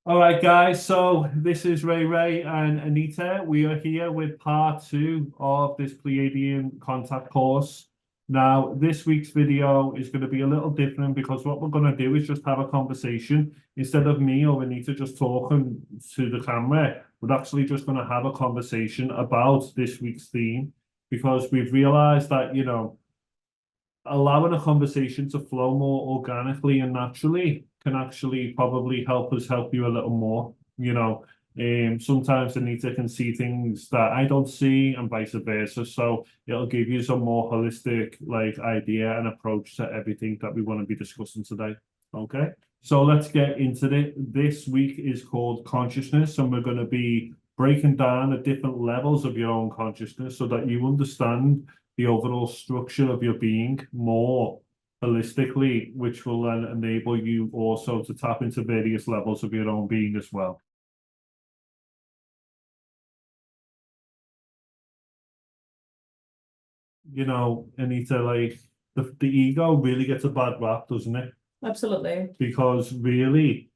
All right, guys. So this is Ray and Anita. We are here with part two of this Pleiadian contact course. Now, this week's video is going to be a little different because what we're going to do is just have a conversation. Instead of me or Anita just talking to the camera, we're actually just going to have a conversation about this week's theme because we've realized that, allowing a conversation to flow more organically and naturally can actually probably help us help you a little more. Sometimes Anita can see things that I don't see and vice versa. So it'll give you some more holistic idea and approach to everything that we want to be discussing today. Okay. So let's get into it. This week is called consciousness, and we're going to be breaking down the different levels of your own consciousness so that you understand the overall structure of your being more holistically, which will then enable you also to tap into various levels of your own being as well. Anita, the ego really gets a bad rap, doesn't it? Absolutely. Because really,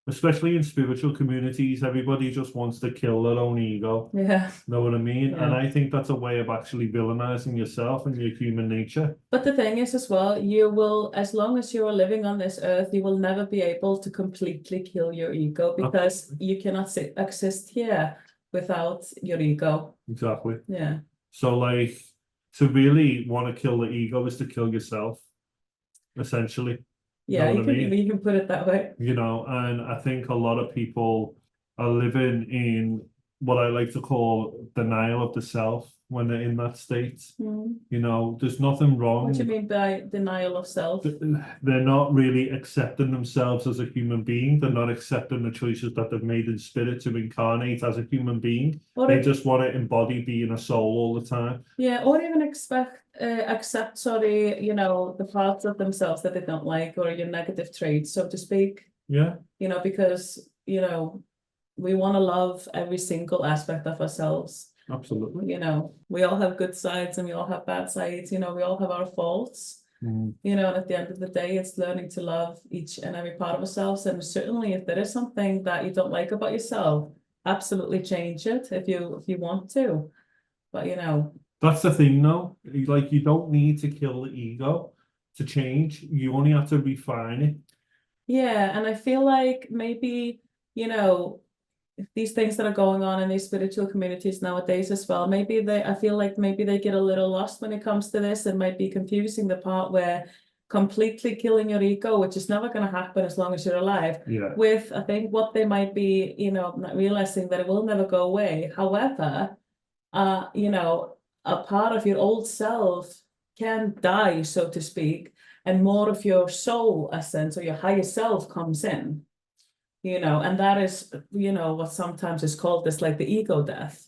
especially in spiritual communities, everybody just wants to kill their own ego. Yeah. Know what I mean? Yeah. And I think that's a way of actually villainizing yourself and your human nature. But the thing is as well, you will, as long as you are living on this earth, you will never be able to completely kill your ego because you cannot exist here without your ego. Exactly. Yeah. So to really want to kill the ego is to kill yourself, essentially. Yeah, you can put it that way. And I think a lot of people are living in what I like to call denial of the self when they're in that state. There's nothing wrong. What do you mean by denial of self? They're not really accepting themselves as a human being. They're not accepting the choices that they've made in spirit to incarnate as a human being. They just want to embody being a soul all the time. Yeah, or even accept, the parts of themselves that they don't like or your negative traits, so to speak. Yeah. Because, we want to love every single aspect of ourselves. Absolutely. We all have good sides and we all have bad sides. We all have our faults. And at the end of the day, it's learning to love each and every part of ourselves. And certainly, if there is something that you don't like about yourself, absolutely change it if you want to. But that's the thing, though. You don't need to kill the ego to change. You only have to refine it. Yeah, and I feel like maybe these things that are going on in these spiritual communities nowadays as well, I feel like maybe they get a little lost when it comes to this and might be confusing the part where completely killing your ego, which is never going to happen as long as you're alive, with I think what they might be, not realizing that it will never go away. However, a part of your old self can die, so to speak, and more of your soul essence or your higher self comes in. And that is, what sometimes is called this, like the ego death.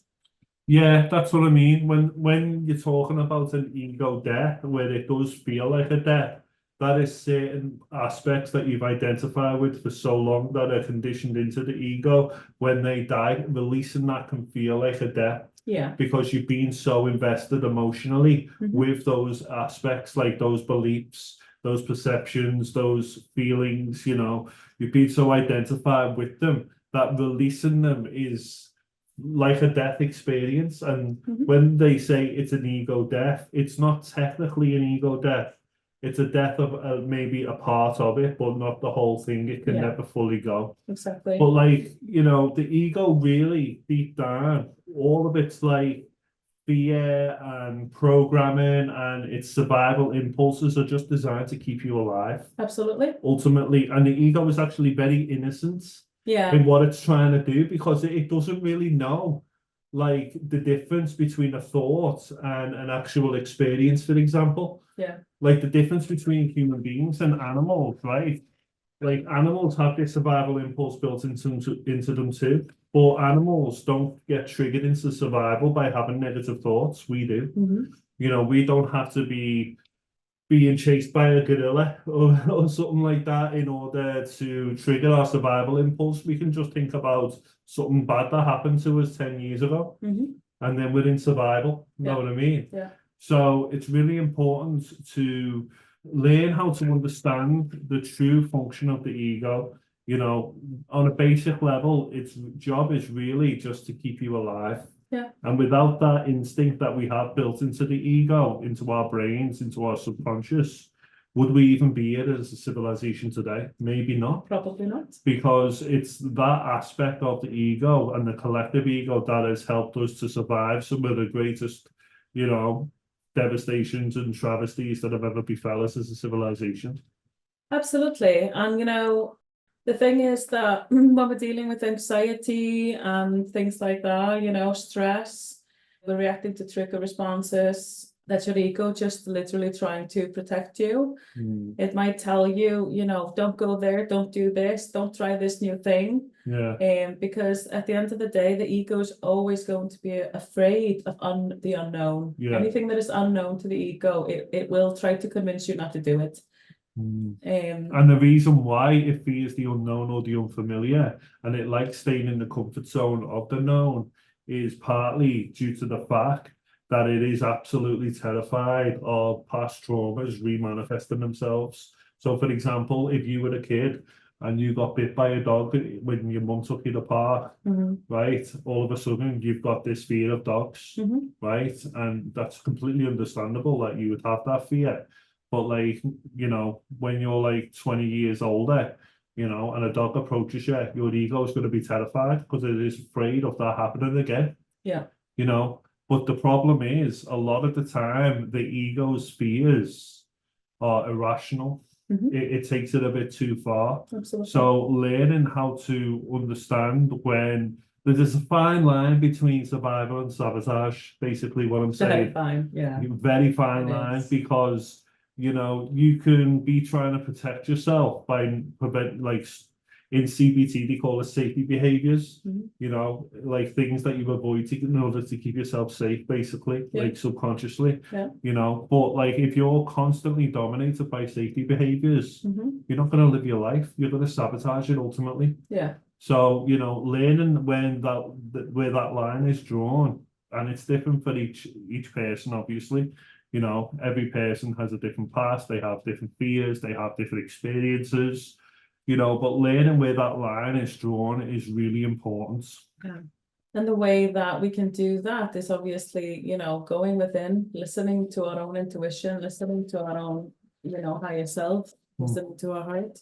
Yeah, that's what I mean. When you're talking about an ego death, where it does feel like a death, that is certain aspects that you've identified with for so long that are conditioned into the ego. When they die, releasing that can feel like a death. Yeah. Because you've been so invested emotionally with those aspects, like those beliefs, those perceptions, those feelings, you've been so identified with them that releasing them is like a death experience. And when they say it's an ego death, it's not technically an ego death. It's a death of maybe a part of it, but not the whole thing. It can never fully go. Exactly. But the ego really deep down, all of it's fear and programming and its survival impulses are just designed to keep you alive. Absolutely. Ultimately, and the ego is actually very innocent in what it's trying to do because it doesn't really know the difference between a thought and an actual experience, for example. Yeah. The difference between human beings and animals, right? Animals have this survival impulse built into them too, but animals don't get triggered into survival by having negative thoughts. We do. We don't have to be being chased by a gorilla or something like that in order to trigger our survival impulse. We can just think about something bad that happened to us 10 years ago, and then we're in survival. You know what I mean? Yeah. So it's really important to learn how to understand the true function of the ego. You know, on a basic level, its job is really just to keep you alive. Yeah. And without that instinct that we have built into the ego, into our brains, into our subconscious, would we even be here as a civilization today? Maybe not. Probably not. Because it's that aspect of the ego and the collective ego that has helped us to survive some of the greatest, you know, devastations and travesties that have ever befell us as a civilization. Absolutely. And, the thing is that when we're dealing with anxiety and things like that, stress, we're reacting to trigger responses. That's your ego just literally trying to protect you. It might tell you, don't go there, don't do this, don't try this new thing. Yeah. Because at the end of the day, the ego is always going to be afraid of the unknown. Yeah. Anything that is unknown to the ego, it will try to convince you not to do it. And the reason why it fears the unknown or the unfamiliar, and it likes staying in the comfort zone of the known, is partly due to the fact that it is absolutely terrified of past traumas remanifesting themselves. So, for example, if you were a kid and you got bit by a dog when your mum took you to the park, right? All of a sudden, you've got this fear of dogs, right? And that's completely understandable that you would have that fear. But like, when you're like 20 years older, and a dog approaches you, your ego is going to be terrified because it is afraid of that happening again. Yeah. But the problem is a lot of the time the ego's fears are irrational. It takes it a bit too far. Absolutely. So learning how to understand when there's a fine line between survival and sabotage, basically what I'm saying. Very fine, yeah. Very fine line, because you can be trying to protect yourself by prevent, like in CBT they call it safety behaviors, like things that you avoid in order to keep yourself safe, basically, like subconsciously. But like if you're constantly dominated by safety behaviors, you're not going to live your life. You're going to sabotage it ultimately. So learning when where that line is drawn, and it's different for each person, obviously. Every person has a different past, they have different fears, they have different experiences, but learning where that line is drawn is really important. Yeah. And the way that we can do that is obviously, going within, listening to our own intuition, listening to our own, higher self, listening to our heart.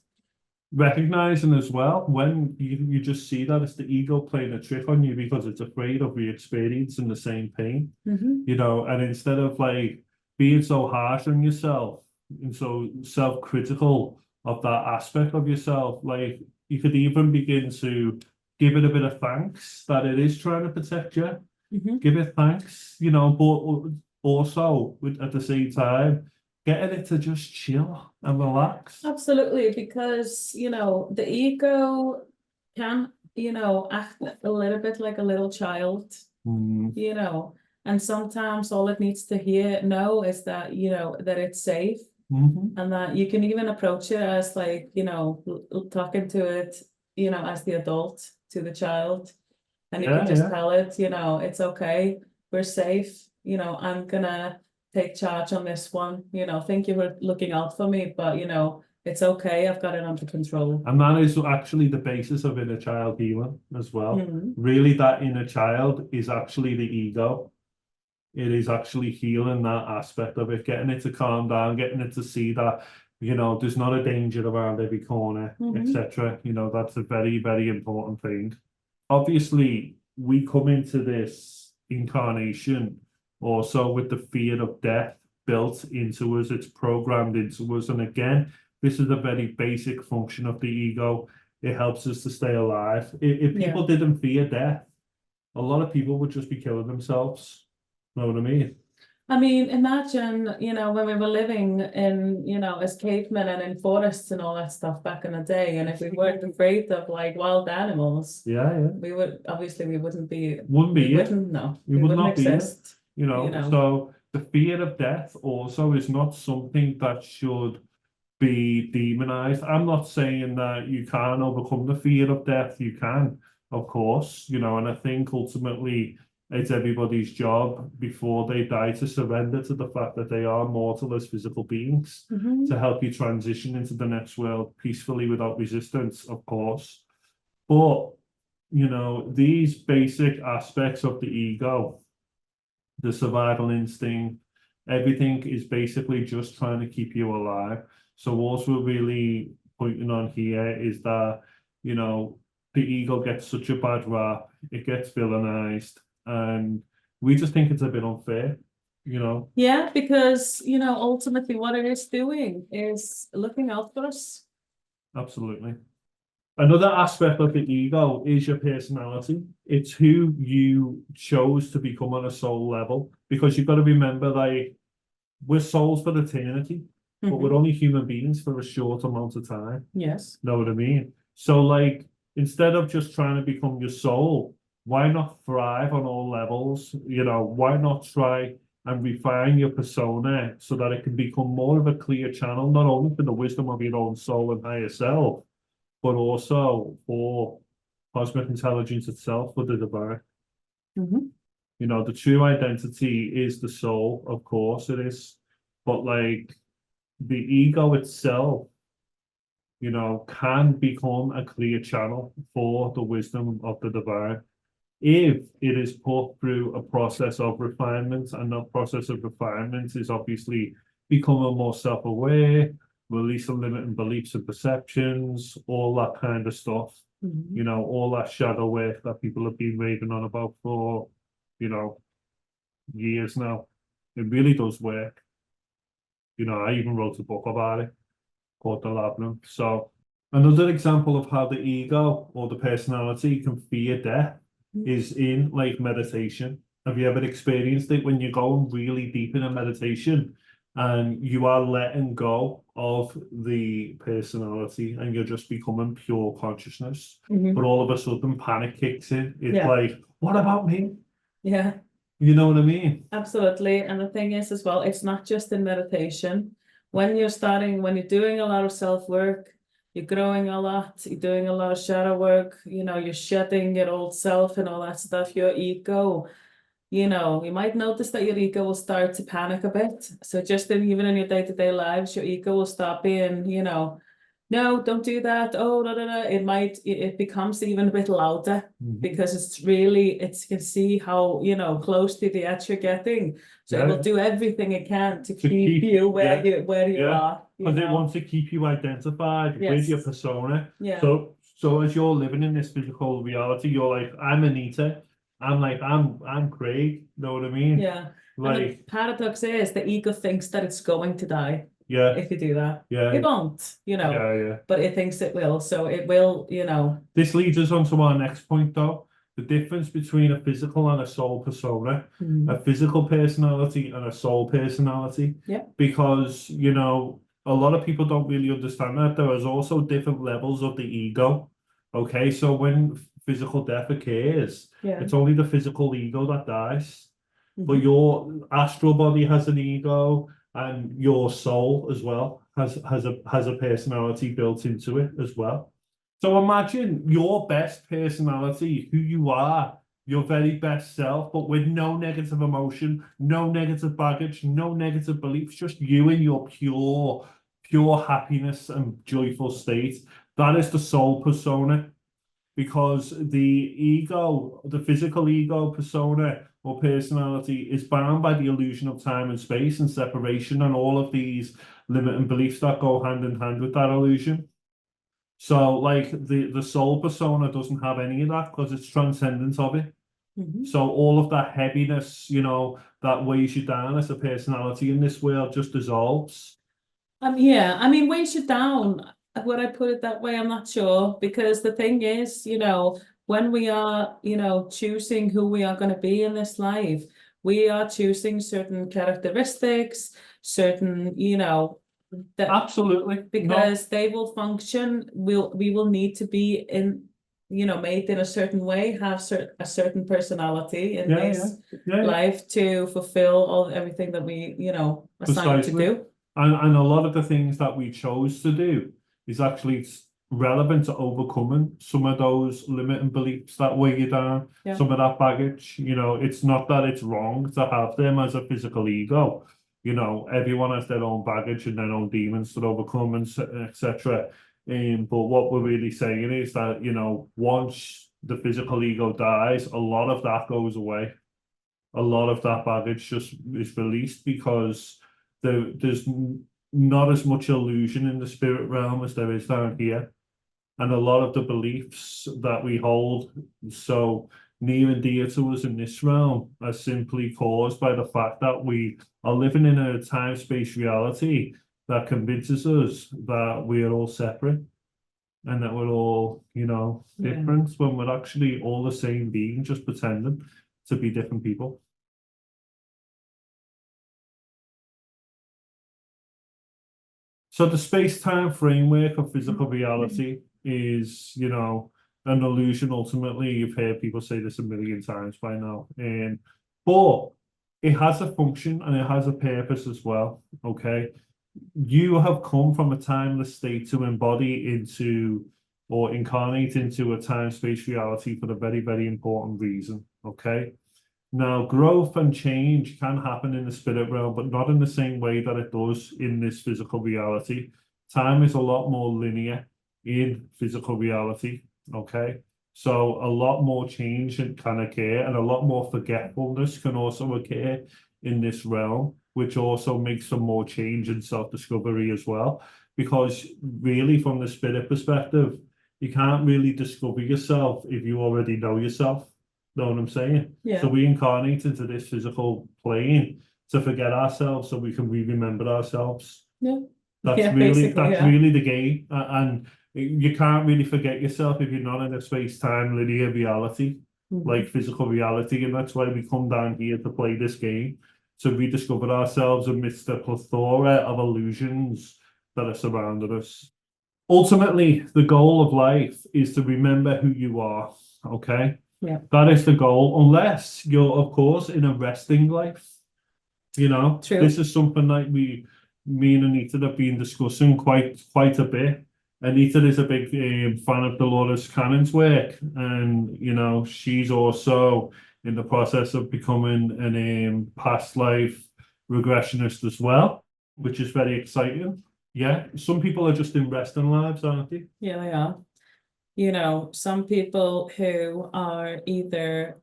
Recognizing as well when you just see that it's the ego playing a trick on you because it's afraid of re-experiencing the same pain, and instead of like being so harsh on yourself and so self-critical of that aspect of yourself, like you could even begin to give it a bit of thanks that it is trying to protect you. Give it thanks, but also at the same time getting it to just chill and relax. Absolutely, because the ego can act a little bit like a little child, and sometimes all it needs to know is that that it's safe, and that you can even approach it as like talking to it as the adult to the child, and you can just tell it it's okay, we're safe, I'm gonna take charge on this one, thank you for looking out for me, but it's okay, I've got it under control. And that is actually the basis of inner child healing as well. Really, that inner child is actually the ego. It is actually healing that aspect of it, getting it to calm down, getting it to see that there's not a danger around every corner, etc. That's a very, very important thing. Obviously, we come into this incarnation also with the fear of death built into us, it's programmed into us. And again, this is a very basic function of the ego. It helps us to stay alive. If people didn't fear death, a lot of people would just be killing themselves. Know what I mean? I mean, imagine, when we were living in, as cavemen and in forests and all that stuff back in the day, and if we weren't afraid of like wild animals, we would we wouldn't be. We wouldn't exist. So the fear of death also is not something that should be demonized. I'm not saying that you can't overcome the fear of death. You can, of course, and I think ultimately it's everybody's job before they die to surrender to the fact that they are mortal as physical beings, to help you transition into the next world peacefully without resistance, of course. But, you know, these basic aspects of the ego, the survival instinct, everything is basically just trying to keep you alive. So what we're really pointing on here is that, you know, the ego gets such a bad rap, it gets villainized, and we just think it's a bit unfair, you know. Yeah, because, you know, ultimately what it is doing is looking out for us. Absolutely. Another aspect of the ego is your personality. It's who you chose to become on a soul level, because you've got to remember, like, we're souls for eternity, but we're only human beings for a short amount of time. Yes. Know what I mean? So, like, instead of just trying to become your soul, why not thrive on all levels? You know, why not try and refine your persona so that it can become more of a clear channel, not only for the wisdom of your own soul and higher self, but also for cosmic intelligence itself, for the divine. You know, the true identity is the soul, of course it is, but like the ego itself, you know, can become a clear channel for the wisdom of the divine if it is put through a process of refinement. And that process of refinement is obviously becoming more self-aware, releasing limiting beliefs and perceptions, all that kind of stuff. You know, all that shadow work that people have been raving on about for, you know, years now. It really does work. You know, I even wrote a book about it called The Labyrinth. So another example of how the ego or the personality can fear death is in like meditation. Have you ever experienced it when you're going really deep in a meditation and you are letting go of the personality and you're just becoming pure consciousness? But all of a sudden panic kicks in. It's like, what about me? Yeah. You know what I mean? Absolutely. And the thing is as well, it's not just in meditation. When you're doing a lot of self-work, you're growing a lot, you're doing a lot of shadow work, you know, you're shedding your old self and all that stuff, your ego, you know, you might notice that your ego will start to panic a bit. So just even in your day-to-day lives, your ego will start being, you know, no, don't do that. Oh, no, no, no. It becomes even a bit louder because you can see how, you know, close to the edge you're getting. So it will do everything it can to keep you where you are. Because it wants to keep you identified with your persona. Yeah. So as you're living in this physical reality, you're like, I'm Anita. I'm Craig. Know what I mean? Yeah. Like, and the paradox is the ego thinks that it's going to die. yeah, If you do that. yeah, It won't, you know. yeah. But it thinks it will. So it will, you know. This leads us on to our next point, though. The difference between a physical and a soul persona, a physical personality and a soul personality. Yeah. Because, you know, a lot of people don't really understand that there is also different levels of the ego. Okay, so when physical death occurs, it's only the physical ego that dies. But your astral body has an ego, and your soul as well has a personality built into it as well. So imagine your best personality, who you are, your very best self, but with no negative emotion, no negative baggage, no negative beliefs, just you in your pure happiness and joyful state. That is the soul persona, because the ego, the physical ego persona or personality is bound by the illusion of time and space and separation and all of these limiting beliefs that go hand in hand with that illusion. So like the soul persona doesn't have any of that because it's transcendent of it. So all of that heaviness, you know, that weighs you down as a personality in this world just dissolves. Yeah, I mean, weighs you down. Would I put it that way? I'm not sure, because the thing is, you know, when we are, you know, choosing who we are going to be in this life, we are choosing certain characteristics, certain, you know, that Absolutely. because they will function. We will need to be in, you know, made in a certain way, have a certain personality in this life to fulfill everything that we, you know, assigned to do. And a lot of the things that we chose to do is actually relevant to overcoming some of those limiting beliefs that weigh you down, Yeah. some of that baggage. You know, it's not that it's wrong to have them as a physical ego. You know, everyone has their own baggage and their own demons to overcome, and etc. But what we're really saying is that, you know, once the physical ego dies, a lot of that goes away. A lot of that baggage just is released because there's not as much illusion in the spirit realm as there is down here. And a lot of the beliefs that we hold so near and dear to us in this realm are simply caused by the fact that we are living in a time-space reality that convinces us that we are all separate and that we're all, you know, different, when we're actually all the same being, just pretending to be different people. So the space-time framework of physical reality is, you know, an illusion. Ultimately, you've heard people say this a million times by now. But it has a function and it has a purpose as well. Okay. You have come from a timeless state to embody into or incarnate into a time-space reality for a very, very important reason. Okay. Now, growth and change can happen in the spirit realm, but not in the same way that it does in this physical reality. Time is a lot more linear in physical reality, okay? So a lot more change can occur, and a lot more forgetfulness can also occur in this realm, which also makes for more change and self-discovery as well. Because really, from the spirit perspective, you can't really discover yourself if you already know yourself. Know what I'm saying? Yeah. So we incarnate into this physical plane to forget ourselves so we can remember ourselves. Yeah. That's Yeah, really basically, yeah. really the game. And you can't really forget yourself if you're not in a space-time linear reality, like physical reality. And that's why we come down here to play this game, to rediscover ourselves amidst the plethora of illusions that are surrounding us. Ultimately, the goal of life is to remember who you are, okay? Yeah. That is the goal, unless you're, of course, in a resting life. You know, True. This is something that me and Anita have been discussing quite a bit. Anita is a big fan of Dolores Cannon's work, and you know, she's also in the process of becoming an past life regressionist as well, which is very exciting. Yeah, some people are just in resting lives, aren't they? Yeah, they are. You know, some people who are either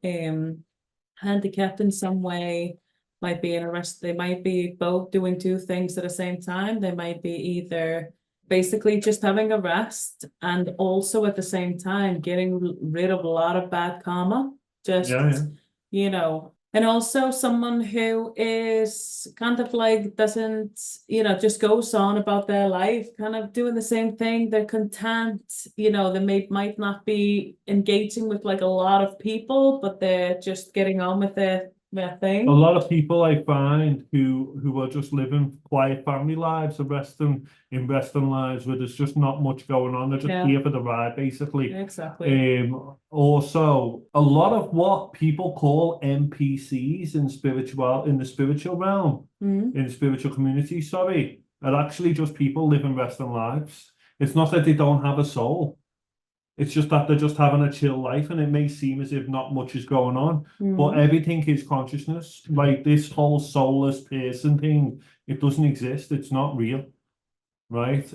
handicapped in some way might be in a rest. They might be both doing two things at the same time. They might be either basically just having a rest and also at the same time getting rid of a lot of bad karma. Just, Yeah. you know, and also someone who is kind of like doesn't, you know, just goes on about their life, kind of doing the same thing. They're content, you know, they might not be engaging with like a lot of people, but they're just getting on with their thing. A lot of people I find who are just living quiet family lives, are resting lives where there's just not much going on. They're just Yeah. here for the ride, basically. Exactly. Also, a lot of what people call NPCs in the spiritual realm, in the spiritual community, sorry, are actually just people living resting lives. It's not that they don't have a soul. It's just that they're just having a chill life, and it may seem as if not much is going on, but everything is consciousness. Like this whole soulless person thing, it doesn't exist. It's not real, right?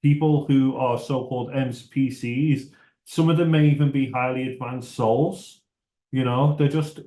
People who are so-called NPCs, some of them may even be highly advanced souls. You know, they're just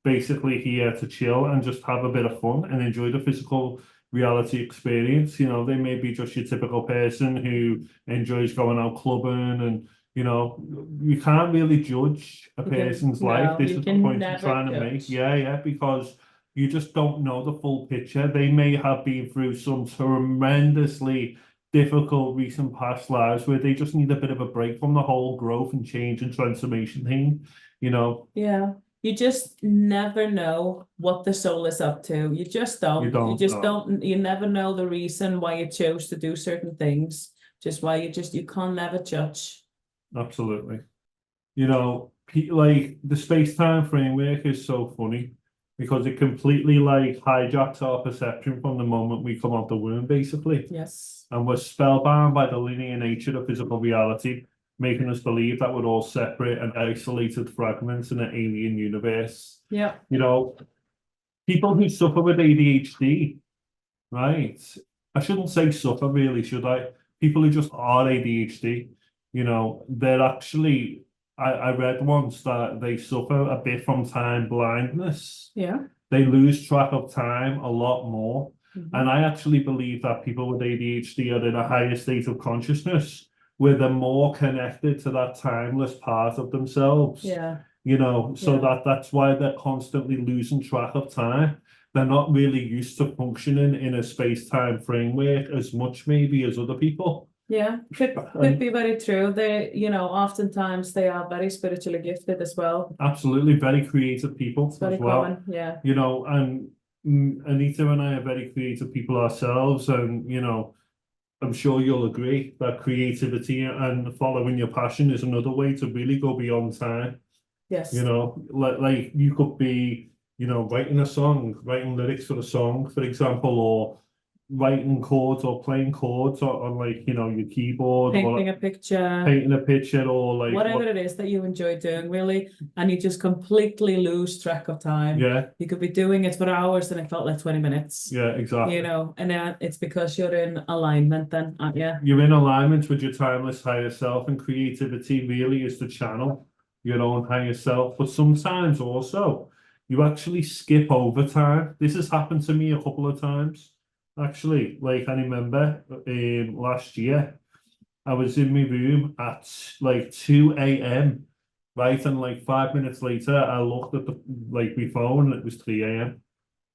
basically here to chill and just have a bit of fun and enjoy the physical reality experience. You know, they may be just your typical person who enjoys going out clubbing, and you know, you can't really judge a person's life. This is the point I'm trying to make. Yeah, because you just don't know the full picture. They may have been through some tremendously difficult recent past lives where they just need a bit of a break from the whole growth and change and transformation thing, you know. Yeah. You just never know what the soul is up to. You just don't. You just don't. You never know the reason why you chose to do certain things. Just why you can't never judge. Absolutely. You know, like the space-time framework is so funny because it completely like hijacks our perception from the moment we come out the womb, basically. Yes. And we're spellbound by the linear nature of physical reality, making us believe that we're all separate and isolated fragments in an alien universe. Yeah. You know, people who suffer with ADHD, right? I shouldn't say suffer really, should I? People who just are ADHD, you know, they're actually, I read once that they suffer a bit from time blindness. Yeah. They lose track of time a lot more. Mhm. And I actually believe that people with ADHD are in a higher state of consciousness where they're more connected to that timeless part of themselves. Yeah. You know, so Yeah. that's why they're constantly losing track of time. They're not really used to functioning in a space-time framework as much maybe as other people. Yeah, could be very true. They, oftentimes they are very spiritually gifted as well. Absolutely, very creative people It's very as well. common, yeah. You know, and Anita and I are very creative people ourselves, and you know, I'm sure you'll agree that creativity and following your passion is another way to really go beyond time. Yes. You know, like you could be, you know, writing a song, writing lyrics for a song, for example, or writing chords or playing chords on like, you know, your keyboard, Painting or a picture, painting a picture, or like whatever it is that you enjoy doing, really, and you just completely lose track of time. Yeah, You could be doing it for hours and it felt like 20 minutes. yeah, exactly. You know, and it's because you're in alignment then, aren't you? You're in alignment with your timeless higher self, and creativity really is the channel your own higher self. But sometimes also you actually skip over time. This has happened to me a couple of times, actually. Like I remember last year, I was in my room at like 2 a.m. Right, and like 5 minutes later, I looked at the like my phone and it was 3 a.m.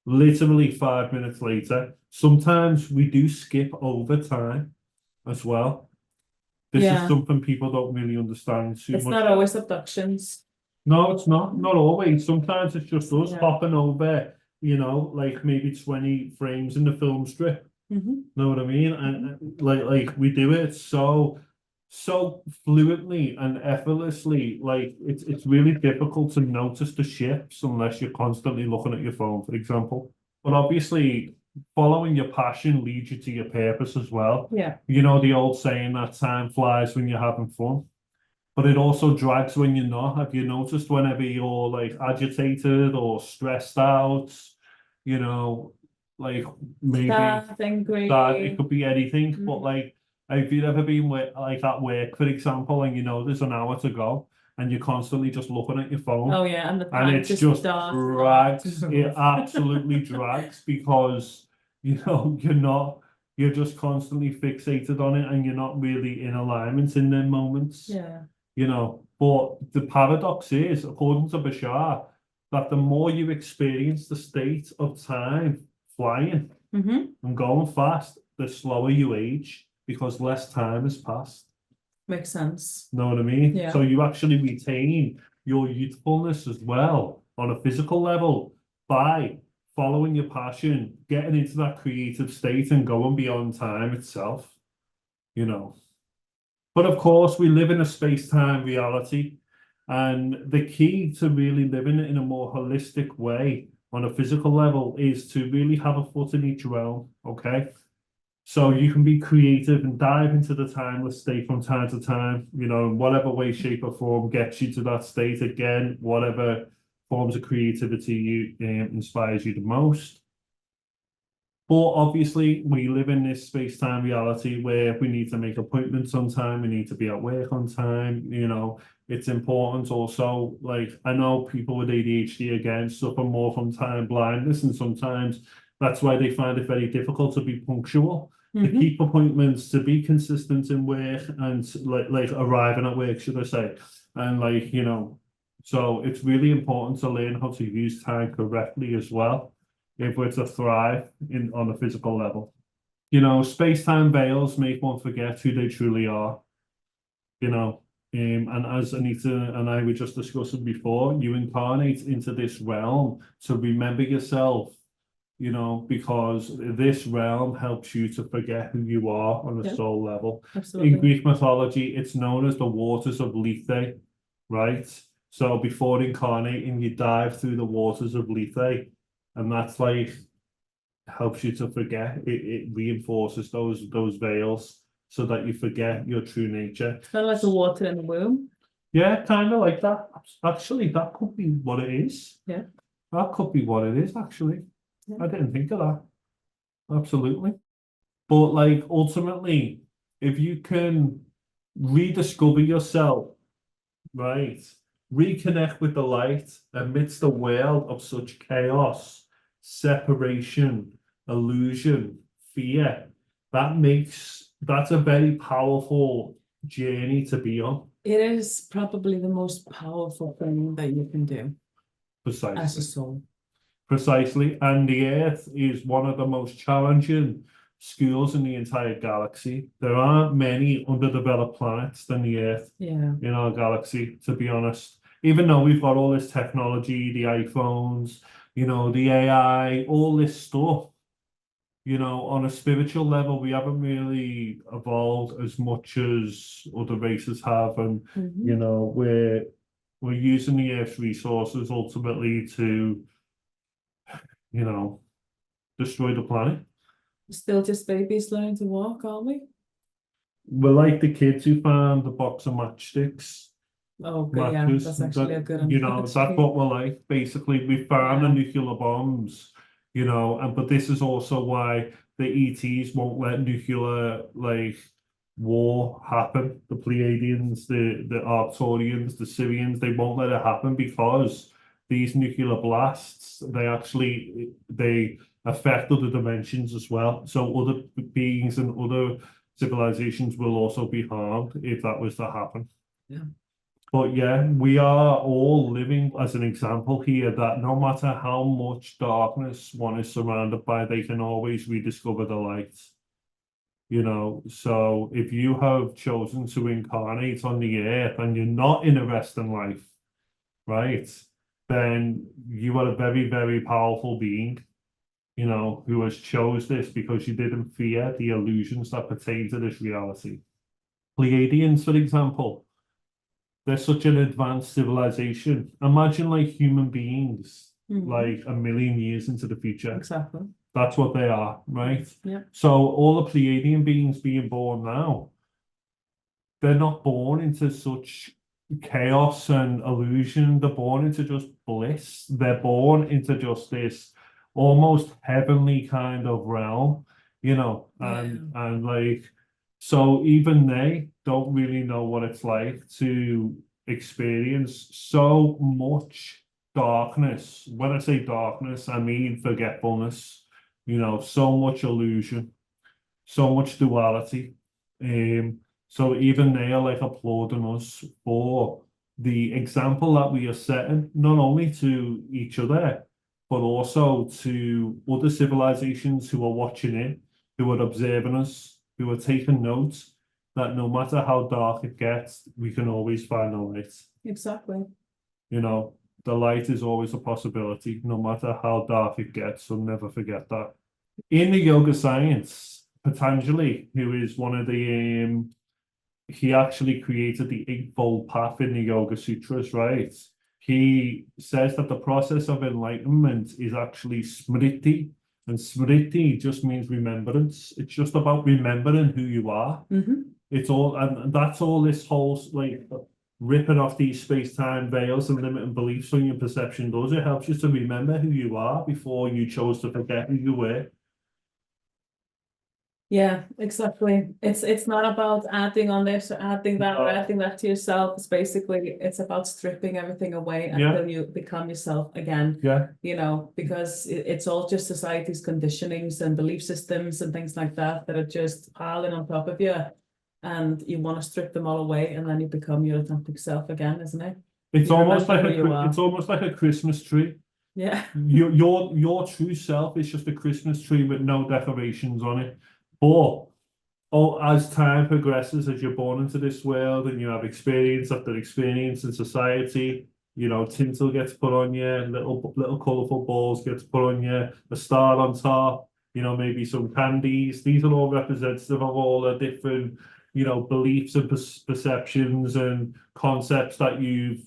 Literally 5 minutes later. Sometimes we do skip over time as well. This is Yeah. something people don't really understand too It's much. not always abductions. No, it's not always. Sometimes it's just us Yeah. hopping over, you know, like maybe 20 frames in the film strip. Mhm. Know what I mean? And like we do it so fluently and effortlessly. Like it's really difficult to notice the shifts unless you're constantly looking at your phone, for example. But obviously, following your passion leads you to your purpose as well. Yeah. You know the old saying that time flies when you're having fun, but it also drags when you're not. Have you noticed whenever you're like agitated or stressed out, you know, like maybe Sad, angry. that it could be anything, but Mhm. like have you ever been with, like at work, for example, and you know there's an hour to go and you're constantly just looking at your phone? Oh yeah, and the And time it's just starts drags. It absolutely drags because you know you're just constantly fixated on it and you're not really in alignment in them moments. Yeah. You know, but the paradox is, according to Bashar, that the more you experience the state of time flying Mm-hmm. and going fast, the slower you age because less time has passed. Makes sense. Know what I mean? Yeah. So you actually retain your youthfulness as well on a physical level by following your passion, getting into that creative state and going beyond time itself, you know. But of course, we live in a space-time reality, and the key to really living it in a more holistic way on a physical level is to really have a foot in each realm, okay? So you can be creative and dive into the timeless state from time to time, you know, in whatever way, shape, or form gets you to that state again, whatever forms of creativity you inspires you the most. But obviously, we live in this space-time reality where we need to make appointments on time, we need to be at work on time, you know, it's important also, like, I know people with ADHD, again, suffer more from time blindness, and sometimes that's why they find it very difficult to be punctual, to Mhm. keep appointments, to be consistent in work, and like arriving at work, should I say. And like, you know, so it's really important to learn how to use time correctly as well if we're to thrive on a physical level. You know, space-time veils make one forget who they truly are, you know. And as Anita and I were just discussing before, you incarnate into this realm to remember yourself, you know, because this realm helps you to forget who you are on a Yeah. soul level. In Absolutely. Greek mythology, it's known as the waters of Lethe, right? So before incarnating, you dive through the waters of Lethe, and that's like helps you to forget. It reinforces those veils so that you forget your true nature. Kind of like the water in the womb. Yeah, kind of like that. Actually, that could be what it is. Yeah. That could be what it is, actually. Yeah. I didn't think of that. Absolutely. But like ultimately, if you can rediscover yourself, right? Reconnect with the light amidst a world of such chaos, separation, illusion, fear. That's a very powerful journey to be on. It is probably the most powerful thing that you can do as a Precisely. soul. Precisely. And the Earth is one of the most challenging schools in the entire galaxy. There aren't many underdeveloped planets than the Earth Yeah. in our galaxy, to be honest. Even though we've got all this technology, the iPhones, the AI, all this stuff, on a spiritual level, we haven't really evolved as much as other races have. And, Mhm. we're using the Earth's resources ultimately to, destroy the planet. Still just babies learning to walk, aren't we? We're like the kids who found the box of matchsticks. Okay, yeah, Matches, that's actually a good that's what we're like. Basically, we found the Yeah. nuclear bombs, but this is also why the ETs won't let nuclear war happen. The Pleiadians, the Arcturians, the Syrians, they won't let it happen because these nuclear blasts, they affect other dimensions as well. So other beings and other civilizations will also be harmed if that was to happen. Yeah. But yeah, we are all living as an example here that no matter how much darkness one is surrounded by, they can always rediscover the light. So if you have chosen to incarnate on the earth and you're not in a Western life, right, then you are a very, very powerful being, who has chose this because you didn't fear the illusions that pertain to this reality. Pleiadians, for example, they're such an advanced civilization. Imagine like human beings, like a million years into the future. Exactly. That's what they are, right? Yeah. So all the Pleiadian beings being born now, they're not born into such chaos and illusion. They're born into just bliss. They're born into just this almost heavenly kind of realm, and like, so even they don't really know what it's like to experience so much darkness. When I say darkness, I mean forgetfulness, so much illusion, so much duality. So even they are like applauding us for the example that we are setting, not only to each other, but also to other civilizations who are watching it, who are observing us, who are taking notes, that no matter how dark it gets, we can always find the light. Exactly. The light is always a possibility, no matter how dark it gets, so never forget that. In the yoga science, Patanjali, who is one of the he actually created the Eightfold Path in the Yoga Sutras, right? He says that the process of enlightenment is actually smriti, and smriti just means remembrance. It's just about remembering who you are. It's all, and that's all this whole like ripping off these space-time veils and limiting beliefs on your perception does. It helps you to remember who you are before you chose to forget who you were. Yeah, exactly. It's not about adding on this or adding that or adding that to yourself. It's about stripping everything away until you become yourself again. Yeah. Because it's all just society's conditionings and belief systems and things like that that are just piling on top of you. And you want to strip them all away and then you become your authentic self again, isn't it? It's You almost like remember who you are. it's almost like a Christmas tree. Yeah. Your true self is just a Christmas tree with no decorations on it. But as time progresses, as you're born into this world and you have experience after experience in society, tinsel gets put on you, little colourful balls gets put on you, a star on top, maybe some candies. These are all representative of all the different, beliefs and perceptions and concepts that you've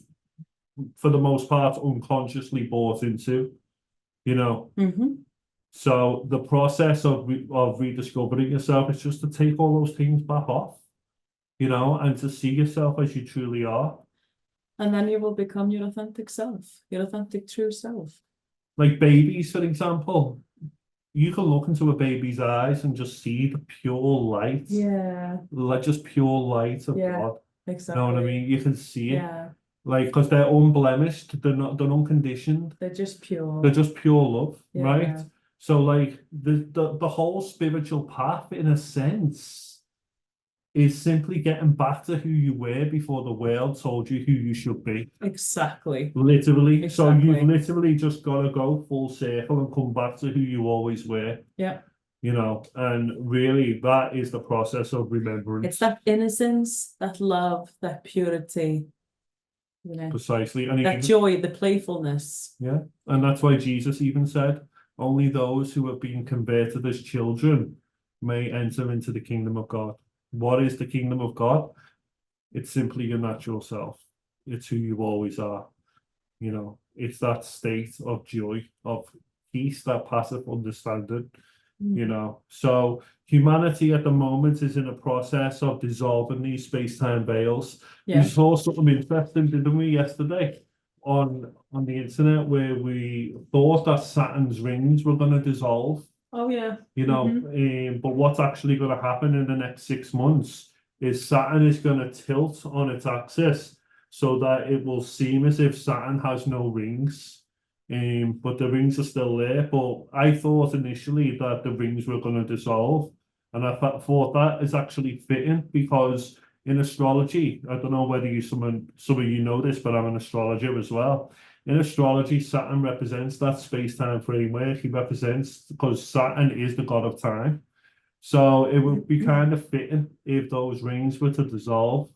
for the most part, unconsciously bought into, you know. Mm-hmm. So the process of rediscovering yourself is just to take all those things back off, you know, and to see yourself as you truly are. And then you will become your authentic self, your authentic true self. Like babies, for example, you can look into a baby's eyes and just see the pure light, Yeah, like just pure light of yeah, God. You exactly. know what I mean? You can see it, Yeah, like, because they're unblemished, they're unconditioned, they're just pure. they're just pure love, right? Yeah. So, like, the whole spiritual path, in a sense, is simply getting back to who you were before the world told you who you should be. Exactly. Literally. So you've Exactly. literally just got to go full circle and come back to who you always were, Yeah. you know, and really that is the process of It's remembrance. that innocence, that love, that purity, you know, Precisely. And that even, joy, the playfulness. yeah, and that's why Jesus even said, only those who have been converted as children may enter into the kingdom of God. What is the kingdom of God? It's simply your natural self. It's who you always are. You know, it's that state of joy, of peace, that passive understanding, you know. So humanity at the moment is in a process of dissolving these space-time veils. We Yeah. saw something interesting, didn't we, yesterday on the internet, where we thought that Saturn's rings were going to dissolve, Oh, yeah. you know, but what's actually going to happen in the next 6 months is Saturn is going to tilt on its axis so that it will seem as if Saturn has no rings. But the rings are still there. But I thought initially that the rings were going to dissolve. And I thought that is actually fitting, because in astrology, I don't know whether some of you know this, but I'm an astrologer as well. In astrology, Saturn represents that space-time framework. He represents, because Saturn is the god of time. So it would be kind of fitting if those rings were to dissolve,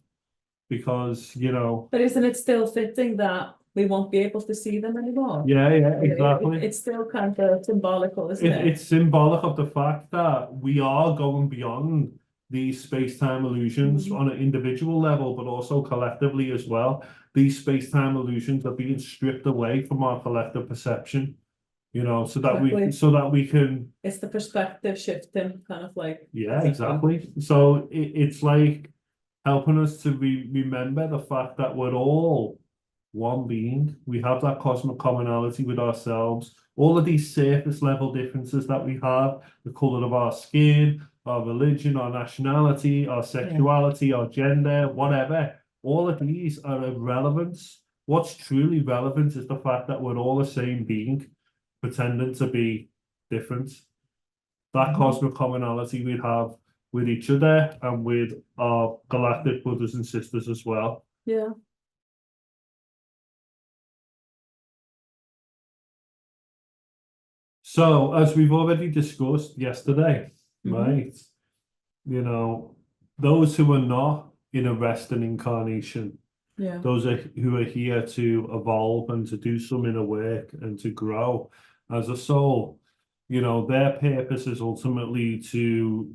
because, you know. But isn't it still fitting that we won't be able to see them anymore? Yeah, exactly. It's still kind of symbolical, isn't it? It's symbolic of the fact that we are going beyond these space-time illusions on an individual level, but also collectively as well. These space-time illusions are being stripped away from our collective perception, you know, so that we can. It's the perspective shifting, kind of like. Yeah, exactly. So it's like helping us to remember the fact that we're all one being. We have that cosmic commonality with ourselves. All of these surface level differences that we have, the color of our skin, our religion, our nationality, our sexuality, our gender, whatever, all of these are irrelevant. What's truly relevant is the fact that we're all the same being, pretending to be different. That cosmic commonality we have with each other and with our galactic brothers and sisters as well. Yeah. So, as we've already discussed yesterday, right, you know, those who are not in a resting incarnation, those who are here to evolve and to do some inner work and to grow as a soul, you know, their purpose is ultimately to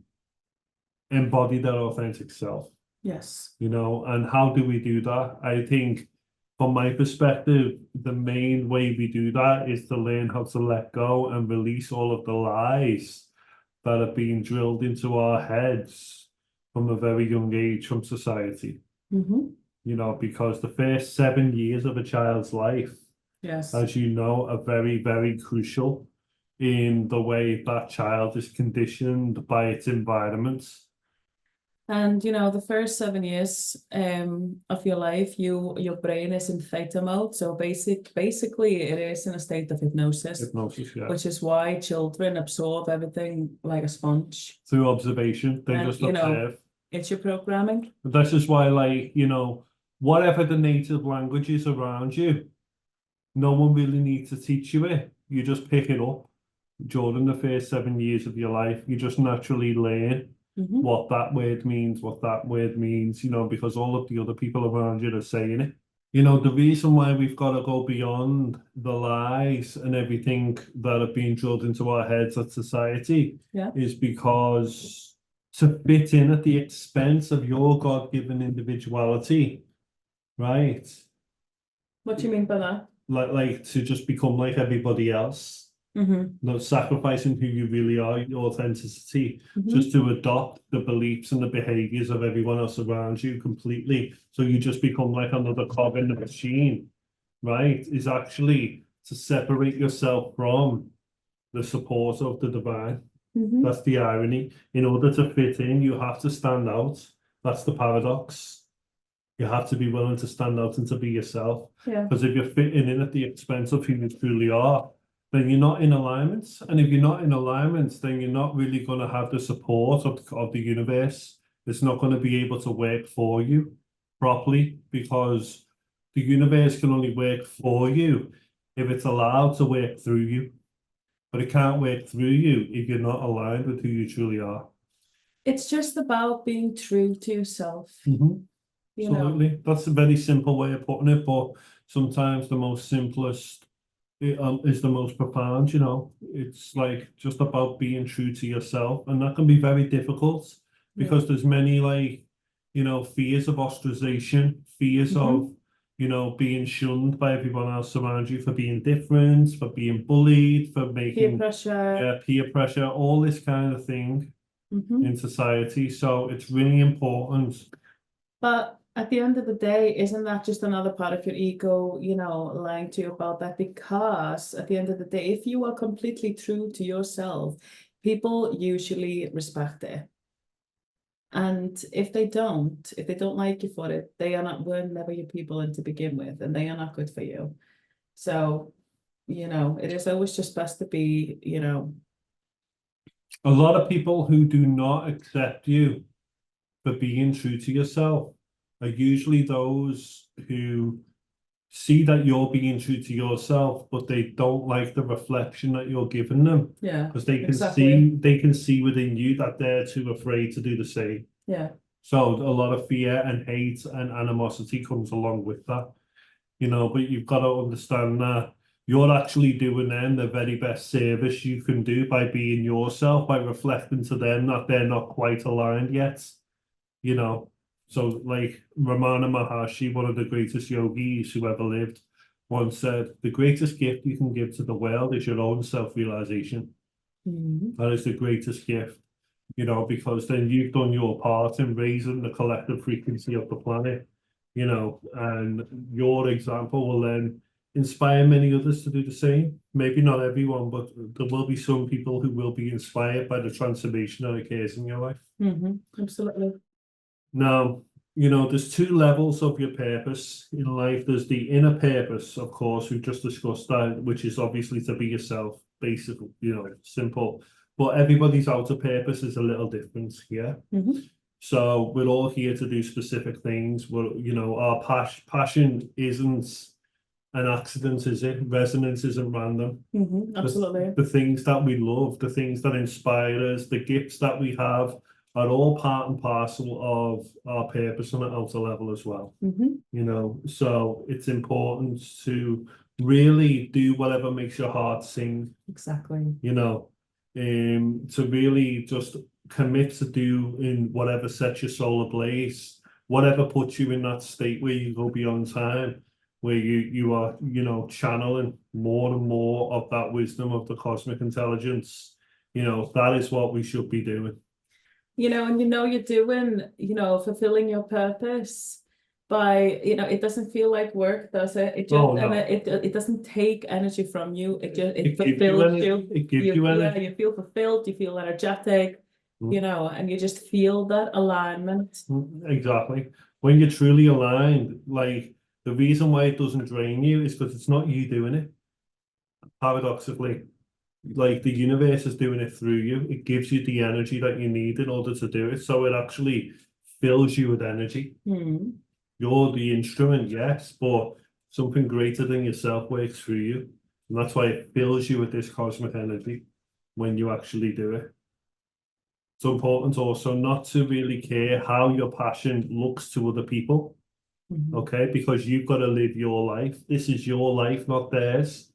embody their authentic self. Yes. You know, and how do we do that? I think, from my perspective, the main way we do that is to learn how to let go and release all of the lies that are being drilled into our heads from a very young age from society. You know, because the first 7 years of a child's life, as you know, are very, very crucial in the way that child is conditioned by its environment. And you know, the first 7 years of your life, your brain is in theta mode. So basically it is in a state of hypnosis, Yeah. which is why children absorb everything like a sponge. Through observation, they And, just you know, observe. It's your programming. That's just why, like, you know, whatever the native language is around you, no one really needs to teach you it. You just pick it up during the first 7 years of your life. You just naturally learn what that word means, you know, because all of the other people around you are saying it. You know, the reason why we've got to go beyond the lies and everything that are being drilled into our heads at society is because to fit in at the expense of your God-given individuality, right? What do you mean by that? Like to just become like everybody else, not sacrificing who you really are, your authenticity, just to adopt the beliefs and the behaviors of everyone else around you completely. So you just become like another cog in the machine, right? Is actually to separate yourself from the support of the divine. That's the irony. In order to fit in, you have to stand out. That's the paradox. You have to be willing to stand out and to be yourself. Yeah. Because if you're fitting in at the expense of who you truly are, then you're not in alignment. And if you're not in alignment, then you're not really going to have the support of the universe. It's not going to be able to work for you properly, because the universe can only work for you if it's allowed to work through you. But it can't work through you if you're not aligned with who you truly are. It's just about being true to yourself. You know, Absolutely. That's a very simple way of putting it, but sometimes the most simplest is the most profound, you know. It's like just about being true to yourself, and that can be very difficult because there's many, like, you know, fears of ostracization, fears of, you know, being shunned by everyone else around you for being different, for being bullied, for peer making pressure. peer pressure, all this kind of thing in society. So it's really important. But at the end of the day, isn't that just another part of your ego, you know, lying to you about that? Because at the end of the day, if you are completely true to yourself, people usually respect it. And if they don't like you for it, were never your people in to begin with, and they are not good for you. So, you know, it is always just best to be, you know. A lot of people who do not accept you for being true to yourself are usually those who see that you're being true to yourself, but they don't like the reflection that you're giving them. Yeah, because they can exactly. see within you that they're too afraid to do the same. Yeah. So a lot of fear and hate and animosity comes along with that, you know. But you've got to understand that you're actually doing them the very best service you can do by being yourself, by reflecting to them that they're not quite aligned yet, you know. So like Ramana Maharshi, one of the greatest yogis who ever lived, once said, the greatest gift you can give to the world is your own self-realization. That is the greatest gift, you know, because then you've done your part in raising the collective frequency of the planet, you know, and your example will then inspire many others to do the same. Maybe not everyone, but there will be some people who will be inspired by the transformation that occurs in your life. Absolutely. Now, you know, there's two levels of your purpose in life. There's the inner purpose, of course, we've just discussed that, which is obviously to be yourself, basically, you know, simple. But everybody's outer purpose is a little different here. So we're all here to do specific things. We're, you know, our passion isn't an accident, is it? Resonance isn't random. Absolutely. The things that we love, the things that inspire us, the gifts that we have are all part and parcel of our purpose on an outer level as well. You know, so it's important to really do whatever makes your heart sing. Exactly. You know, to really just commit to do in whatever sets your soul ablaze, whatever puts you in that state where you go beyond time, where you are, you know, channeling more and more of that wisdom of the cosmic intelligence. You know, that is what we should be doing. You know, and you know you're doing, you know, fulfilling your purpose by, you know, it doesn't feel like work, does it? It just, Oh, no. and it doesn't take energy from you. It just It gives you fulfills energy. you. It gives you energy. Yeah, you feel fulfilled, you feel energetic, you know, and you just feel that alignment. Exactly. When you're truly aligned, like the reason why it doesn't drain you is because it's not you doing it. Paradoxically, like the universe is doing it through you. It gives you the energy that you need in order to do it. So it actually fills you with energy. You're the instrument, yes, but something greater than yourself works through you. And that's why it fills you with this cosmic energy when you actually do it. It's important also not to really care how your passion looks to other people, okay? Because you've got to live your life. This is your life, not theirs.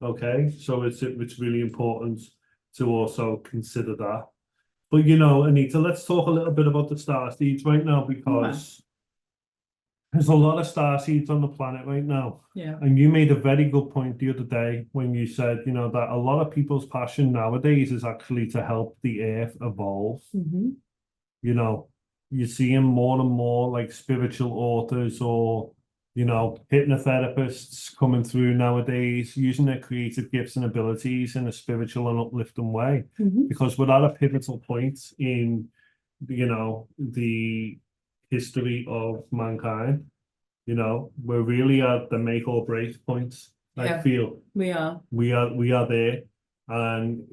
Okay, so it's really important to also consider that. But you know, Anita, let's talk a little bit about the star seeds right now, because There's a lot of star seeds on the planet right now. Yeah. And you made a very good point the other day when you said, that a lot of people's passion nowadays is actually to help the earth evolve. Mm-hmm. You're seeing more and more like spiritual authors or, hypnotherapists coming through nowadays using their creative gifts and abilities in a spiritual and uplifting way. Mm-hmm. Because we're at a pivotal point in, the history of mankind. We're really at the make or break point. I Yeah. feel We are. we are there, and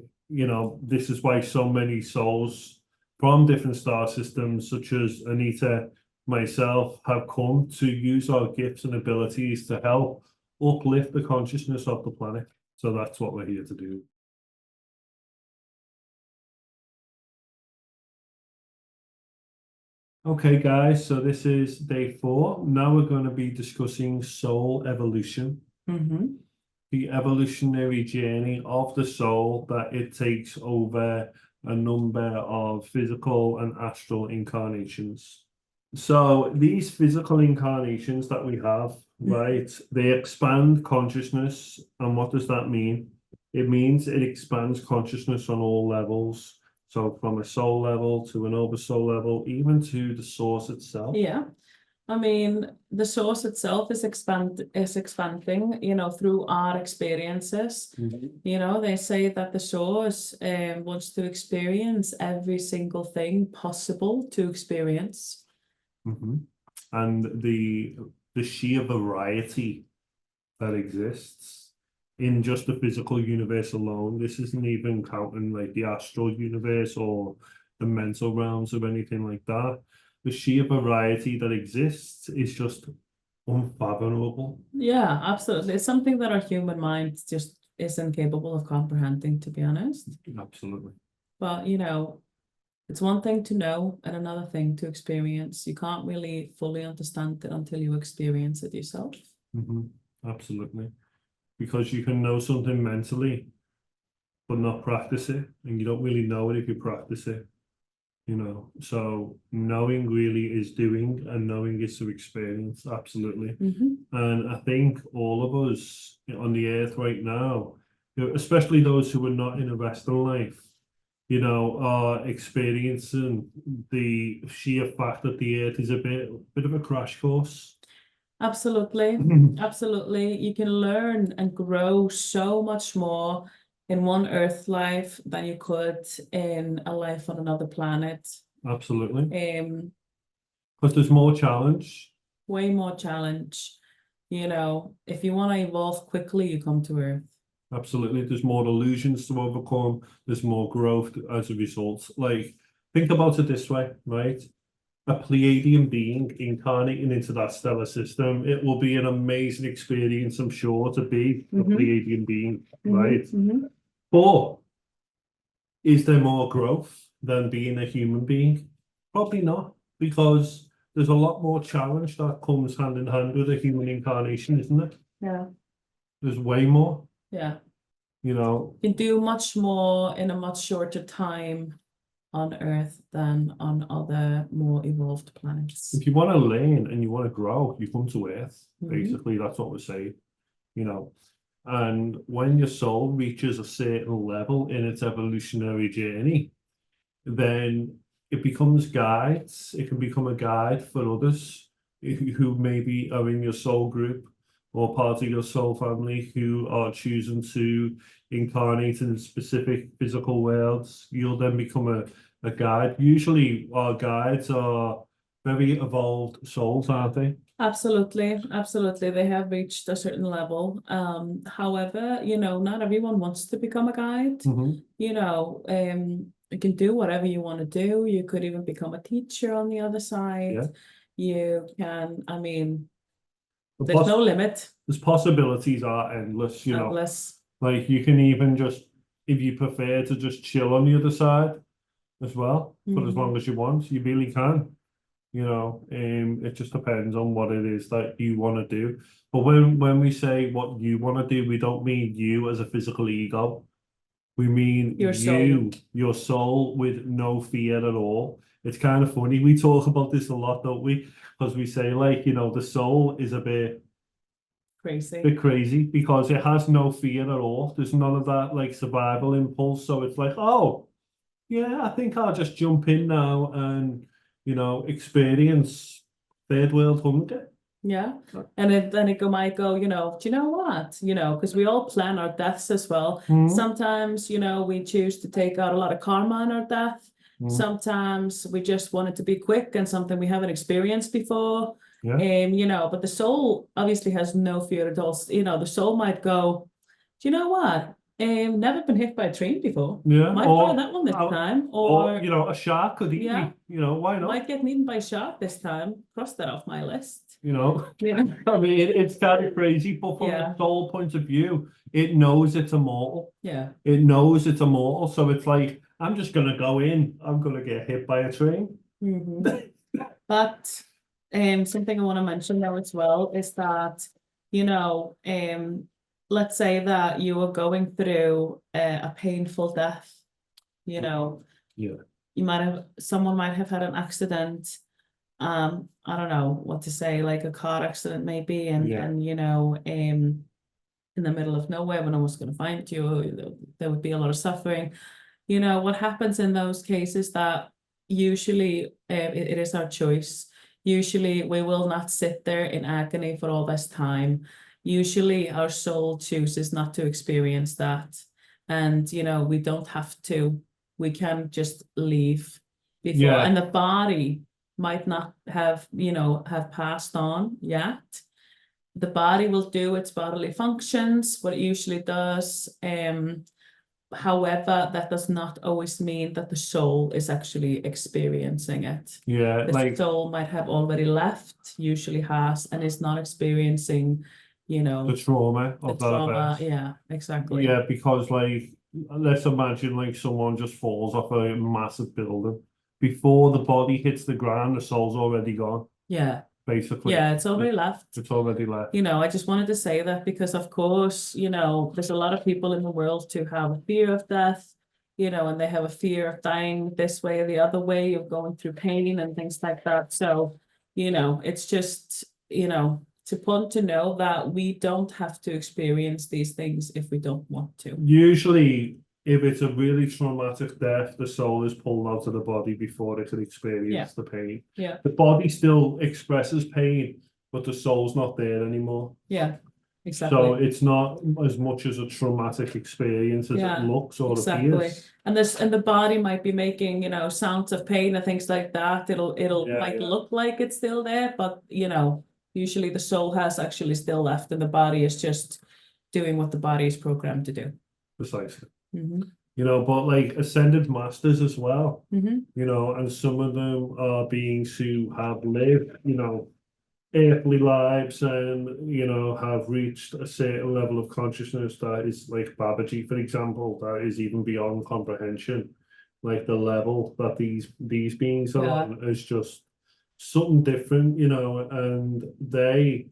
this is why so many souls from different star systems, such as Anita, myself, have come to use our gifts and abilities to help uplift the consciousness of the planet. So that's what we're here to do. Okay, guys, so this is day 4. Now we're going to be discussing soul evolution. Mm-hmm. The evolutionary journey of the soul that it takes over a number of physical and astral incarnations. So these physical incarnations that we have, right, they expand consciousness. And what does that mean? It means it expands consciousness on all levels. So from a soul level to an oversoul level, even to the source itself. Yeah. I mean, the source itself is expanding, through our experiences. Mhm. They say that the source wants to experience every single thing possible to experience. Mhm. And the sheer variety that exists in just the physical universe alone. This isn't even counting like the astral universe or the mental realms or anything like that. The sheer variety that exists is just unfathomable. Yeah, absolutely. It's something that our human mind just isn't capable of comprehending, to be honest. Absolutely. But, it's one thing to know and another thing to experience. You can't really fully understand it until you experience it yourself. Mhm. Absolutely. Because you can know something mentally, but not practice it, and you don't really know it if you practice it. So knowing really is doing, and knowing is to experience. Absolutely. Mm-hmm. And I think all of us on the earth right now, especially those who are not in a Western life, are experiencing the sheer fact that the earth is a bit of a crash course. Absolutely. Absolutely. You can learn and grow so much more in one Earth life than you could in a life on another planet. Absolutely. Um, Because there's more challenge. Way more challenge. If you want to evolve quickly, you come to Earth. Absolutely. There's more illusions to overcome. There's more growth as a result. Like, think about it this way, right? A Pleiadian being incarnating into that stellar system, it will be an amazing experience, I'm sure, to be a Pleiadian being, right? But is there more growth than being a human being? Probably not, because there's a lot more challenge that comes hand in hand with a human incarnation, isn't it? Yeah. There's way more, Yeah. you You can do much more in a much shorter time on Earth than on other more evolved planets. If you want to learn and you want to grow, you come to Earth. Mhm. Basically, that's what we're saying, you know. And when your soul reaches a certain level in its evolutionary journey, then it becomes guides. It can become a guide for others who maybe are in your soul group or part of your soul family who are choosing to incarnate in specific physical worlds. You'll then become a guide. Usually our guides are very evolved souls, aren't they? Absolutely, absolutely. They have reached a certain level. However, not everyone wants to become a guide. You can do whatever you want to do. You could even become a teacher on the other side. Yeah. You can, The there's no limit There's possibilities are endless, unless, Like you can even just, if you prefer to just chill on the other side as well, for as long as you want, you really can. It just depends on what it is that you want to do. But when we say what you want to do, we don't mean you as a physical ego. We mean Your soul. you, your soul with no fear at all. it's kind of funny. We talk about this a lot, don't we? Because we say, like, the soul is a bit crazy because it has no fear at all. There's none of that like survival impulse. So it's like, oh, yeah, I think I'll just jump in now and, experience third world hunger. Yeah. And it might go, do you know what? Because we all plan our deaths as well. Sometimes, we choose to take out a lot of karma in our death. Sometimes we just want it to be quick and something we haven't experienced before. Yeah. But the soul obviously has no fear at all. The soul might go, do you know what? Never been hit by a train before. Yeah. Might try that one this time. Or a shark could eat me. Why not? Might get eaten by a shark this time. Cross that off my list. I mean, it's kind of crazy, but from the soul point of view, it knows it's immortal. Yeah. It knows it's immortal. So it's like, I'm just going to go in. I'm going to get hit by a train. But something I want to mention now as well is that, let's say that you are going through a painful death, someone might have had an accident. I don't know what to say, like a car accident maybe, and in the middle of nowhere when no one's going to find you, there would be a lot of suffering. What happens in those cases that usually it is our choice. Usually we will not sit there in agony for all this time. Usually our soul chooses not to experience that. And, we don't have to. We can just leave before. Yeah. And the body might not have, have passed on yet. The body will do its bodily functions, what it usually does. However, that does not always mean that the soul is actually experiencing it. Yeah, the soul might have already left, usually has, and is not experiencing, the trauma of that event. Yeah, exactly. Yeah, because let's imagine like someone just falls off a massive building. Before the body hits the ground, the soul's already gone. Yeah. Basically. Yeah, it's already left. It's already left. I just wanted to say that because, of course, there's a lot of people in the world who have a fear of death, and they have a fear of dying this way or the other way, of going through pain and things like that. So, it's just, it's important to know that we don't have to experience these things if we don't want to. Usually, if it's a really traumatic death, the soul is pulled out of the body before it can experience the pain. Yeah. The body still expresses pain, but the soul's not there anymore. Yeah, exactly. So it's not as much as a traumatic experience as it looks or appears. And the body might be making, sounds of pain and things like that. It'll look like it's still there, but usually the soul has actually still left and the body is just doing what the body is programmed to do. Precisely. But like ascended masters as well, Mm-hmm. And some of them are beings who have lived, earthly lives and, have reached a certain level of consciousness that is like Babaji, for example, that is even beyond comprehension. Like the level that these beings are on is just something different, and they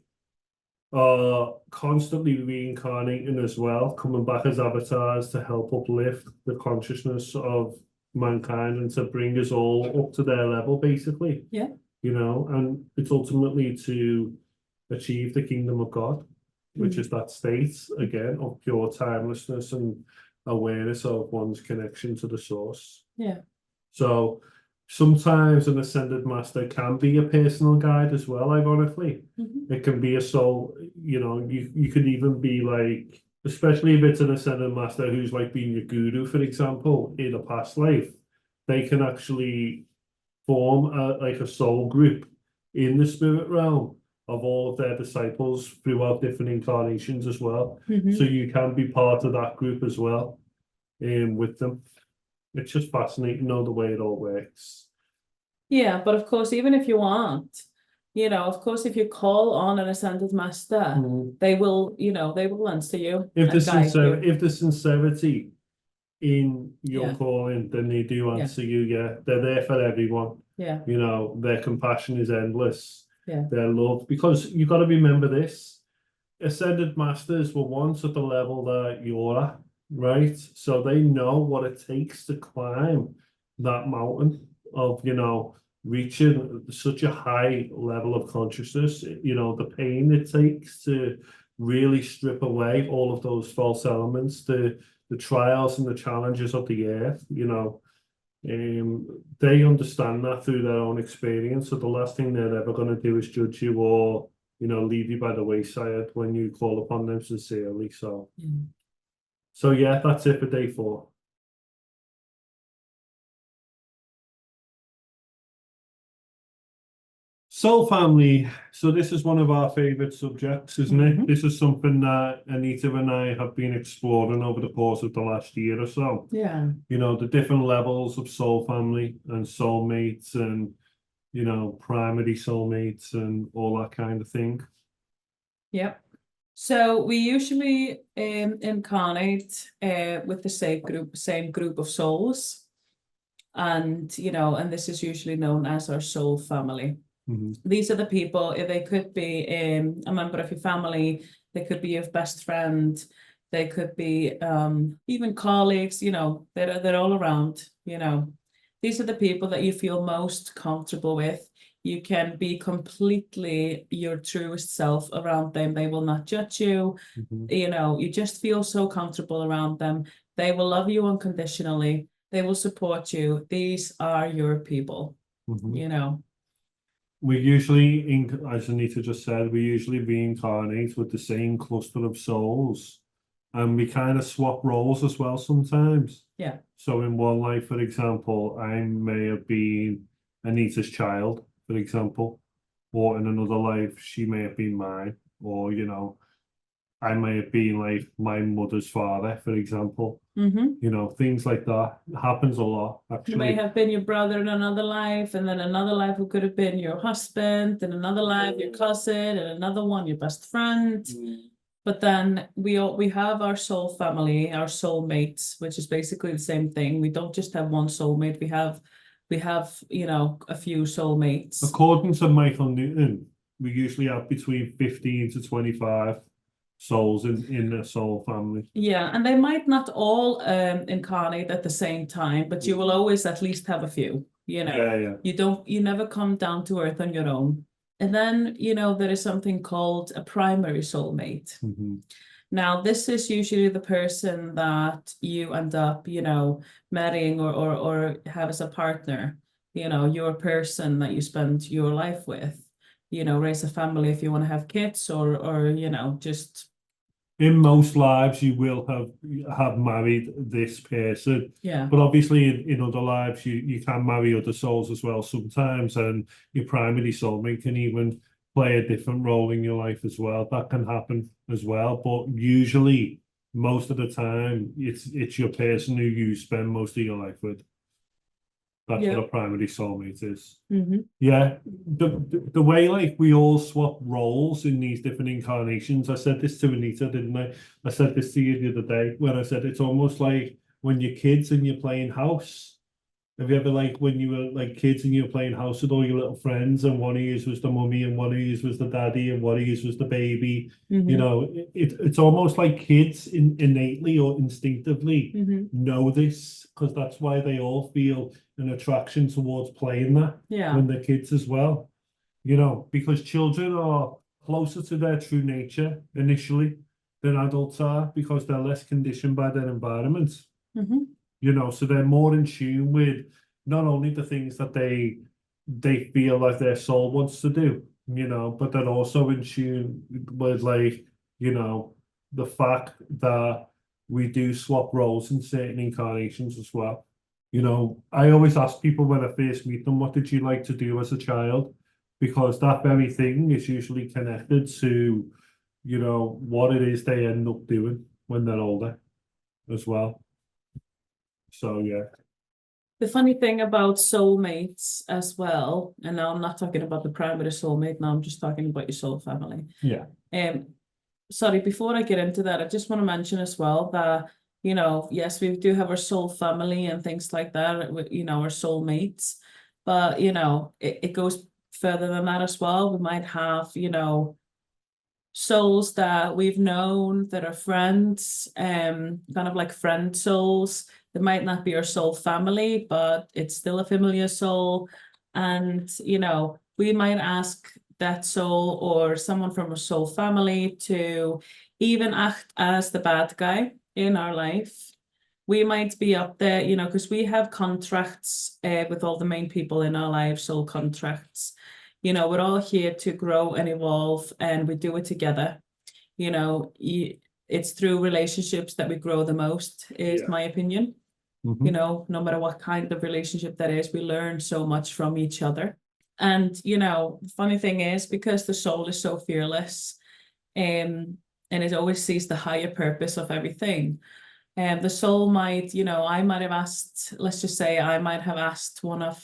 are constantly reincarnating as well, coming back as avatars to help uplift the consciousness of mankind and to bring us all up to their level, basically. Yeah. And it's ultimately to achieve the kingdom of God, which is that state, again, of pure timelessness and awareness of one's connection to the source. Yeah. So sometimes an ascended master can be a personal guide as well, ironically. It can be a soul, you could even be like, especially if it's an ascended master who's like being your guru, for example, in a past life, they can actually form a soul group in the spirit realm of all of their disciples throughout different incarnations as well. So you can be part of that group as well, with them. It's just fascinating, the way it all works. Yeah, but of course, even if you aren't, of course, if you call on an ascended master, they will answer you. If the sincerity in your calling, then they do answer you. Yeah, they're there for everyone. Yeah. Their compassion is endless. Yeah. Their love, because you've got to remember this: ascended masters were once at the level that you're at, right? So they know what it takes to climb that mountain of, you know, reaching such a high level of consciousness, you know, the pain it takes to really strip away all of those false elements, the trials and the challenges of the earth, you know. They understand that through their own experience. So the last thing they're ever going to do is judge you or, you know, leave you by the wayside when you call upon them sincerely. So, so yeah, that's it for day 4. Soul family. So this is one of our favorite subjects, isn't it? This is something that Anita and I have been exploring over the course of the last year or so. Yeah. You know, the different levels of soul family and soulmates and, you know, primary soulmates and all that kind of thing. Yep. So we usually incarnate with the same group of souls. And, you know, and this is usually known as our soul family. These are the people, they could be a member of your family, they could be your best friend, they could be even colleagues, you know, they're all around, you know. These are the people that you feel most comfortable with. You can be completely your truest self around them. They will not judge you. You know, you just feel so comfortable around them. They will love you unconditionally. They will support you. These are your people, you know. We usually, as Anita just said, we usually reincarnate with the same cluster of souls, and we kind of swap roles as well sometimes. Yeah. So in one life, for example, I may have been Anita's child, for example, or in another life, she may have been mine, or, you know, I may have been like my mother's father, for example. You know, things like that happens a lot, actually. You may have been your brother in another life, and then another life who could have been your husband, and another life your cousin, and another one your best friend. But then we have our soul family, our soulmates, which is basically the same thing. We don't just have one soulmate. We have, you know, a few soulmates. According to Michael Newton, we usually have between 15 to 25 souls in a soul family. Yeah, and they might not all incarnate at the same time, but you will always at least have a few, you know. You never come down to earth on your own. And then, you know, there is something called a primary soulmate. Now, this is usually the person that you end up, you know, marrying or have as a partner, you know, your person that you spend your life with, you know, raise a family if you want to have kids or you know, just in most lives you will have married this person, but obviously in other lives you can marry other souls as well sometimes, and your primary soulmate can even play a different role in your life as well. That can happen as well, but usually most of the time it's your person who you spend most of your life with. That's what a primary soulmate is. Yeah, the way like we all swap roles in these different incarnations. I said this to Anita, didn't I? I said this to you the other day when I said it's almost like when you're kids and you're playing house. Have you ever, like, when you were like kids and you were playing house with all your little friends, and one of you was the mummy and one of you was the daddy and one of you was the baby? You know, it's almost like kids innately or instinctively know this, because that's why they all feel an attraction towards playing that when they're kids as well. You know, because children are closer to their true nature initially than adults are, because they're less conditioned by their environment. You know, so they're more in tune with not only the things that they feel like their soul wants to do, you know, but they're also in tune with, like, you know, the fact that we do swap roles in certain incarnations as well. You know, I always ask people when I first meet them, what did you like to do as a child? Because that very thing is usually connected to, you know, what it is they end up doing when they're older as well. So, yeah. The funny thing about soulmates as well, and now I'm not talking about the primary soulmate, now I'm just talking about your soul family. Yeah. Sorry, before I get into that, I just want to mention as well that, you know, yes, we do have our soul family and things like that, you know, our soulmates, but, you know, it goes further than that as well. We might have, you know, souls that we've known that are friends, kind of like friend souls It might not be our soul family, but it's still a familiar soul. And, you know, we might ask that soul or someone from a soul family to even act as the bad guy in our life. We might be up there, you know, because we have contracts with all the main people in our lives, soul contracts. You know, we're all here to grow and evolve, and we do it together. You know, it's through relationships that we grow the most, is my opinion. Mhm. You know, no matter what kind of relationship that is, we learn so much from each other. And, you know, the funny thing is, because the soul is so fearless, and it always sees the higher purpose of everything. And the soul might, you know, I might have asked, let's just say I might have asked one of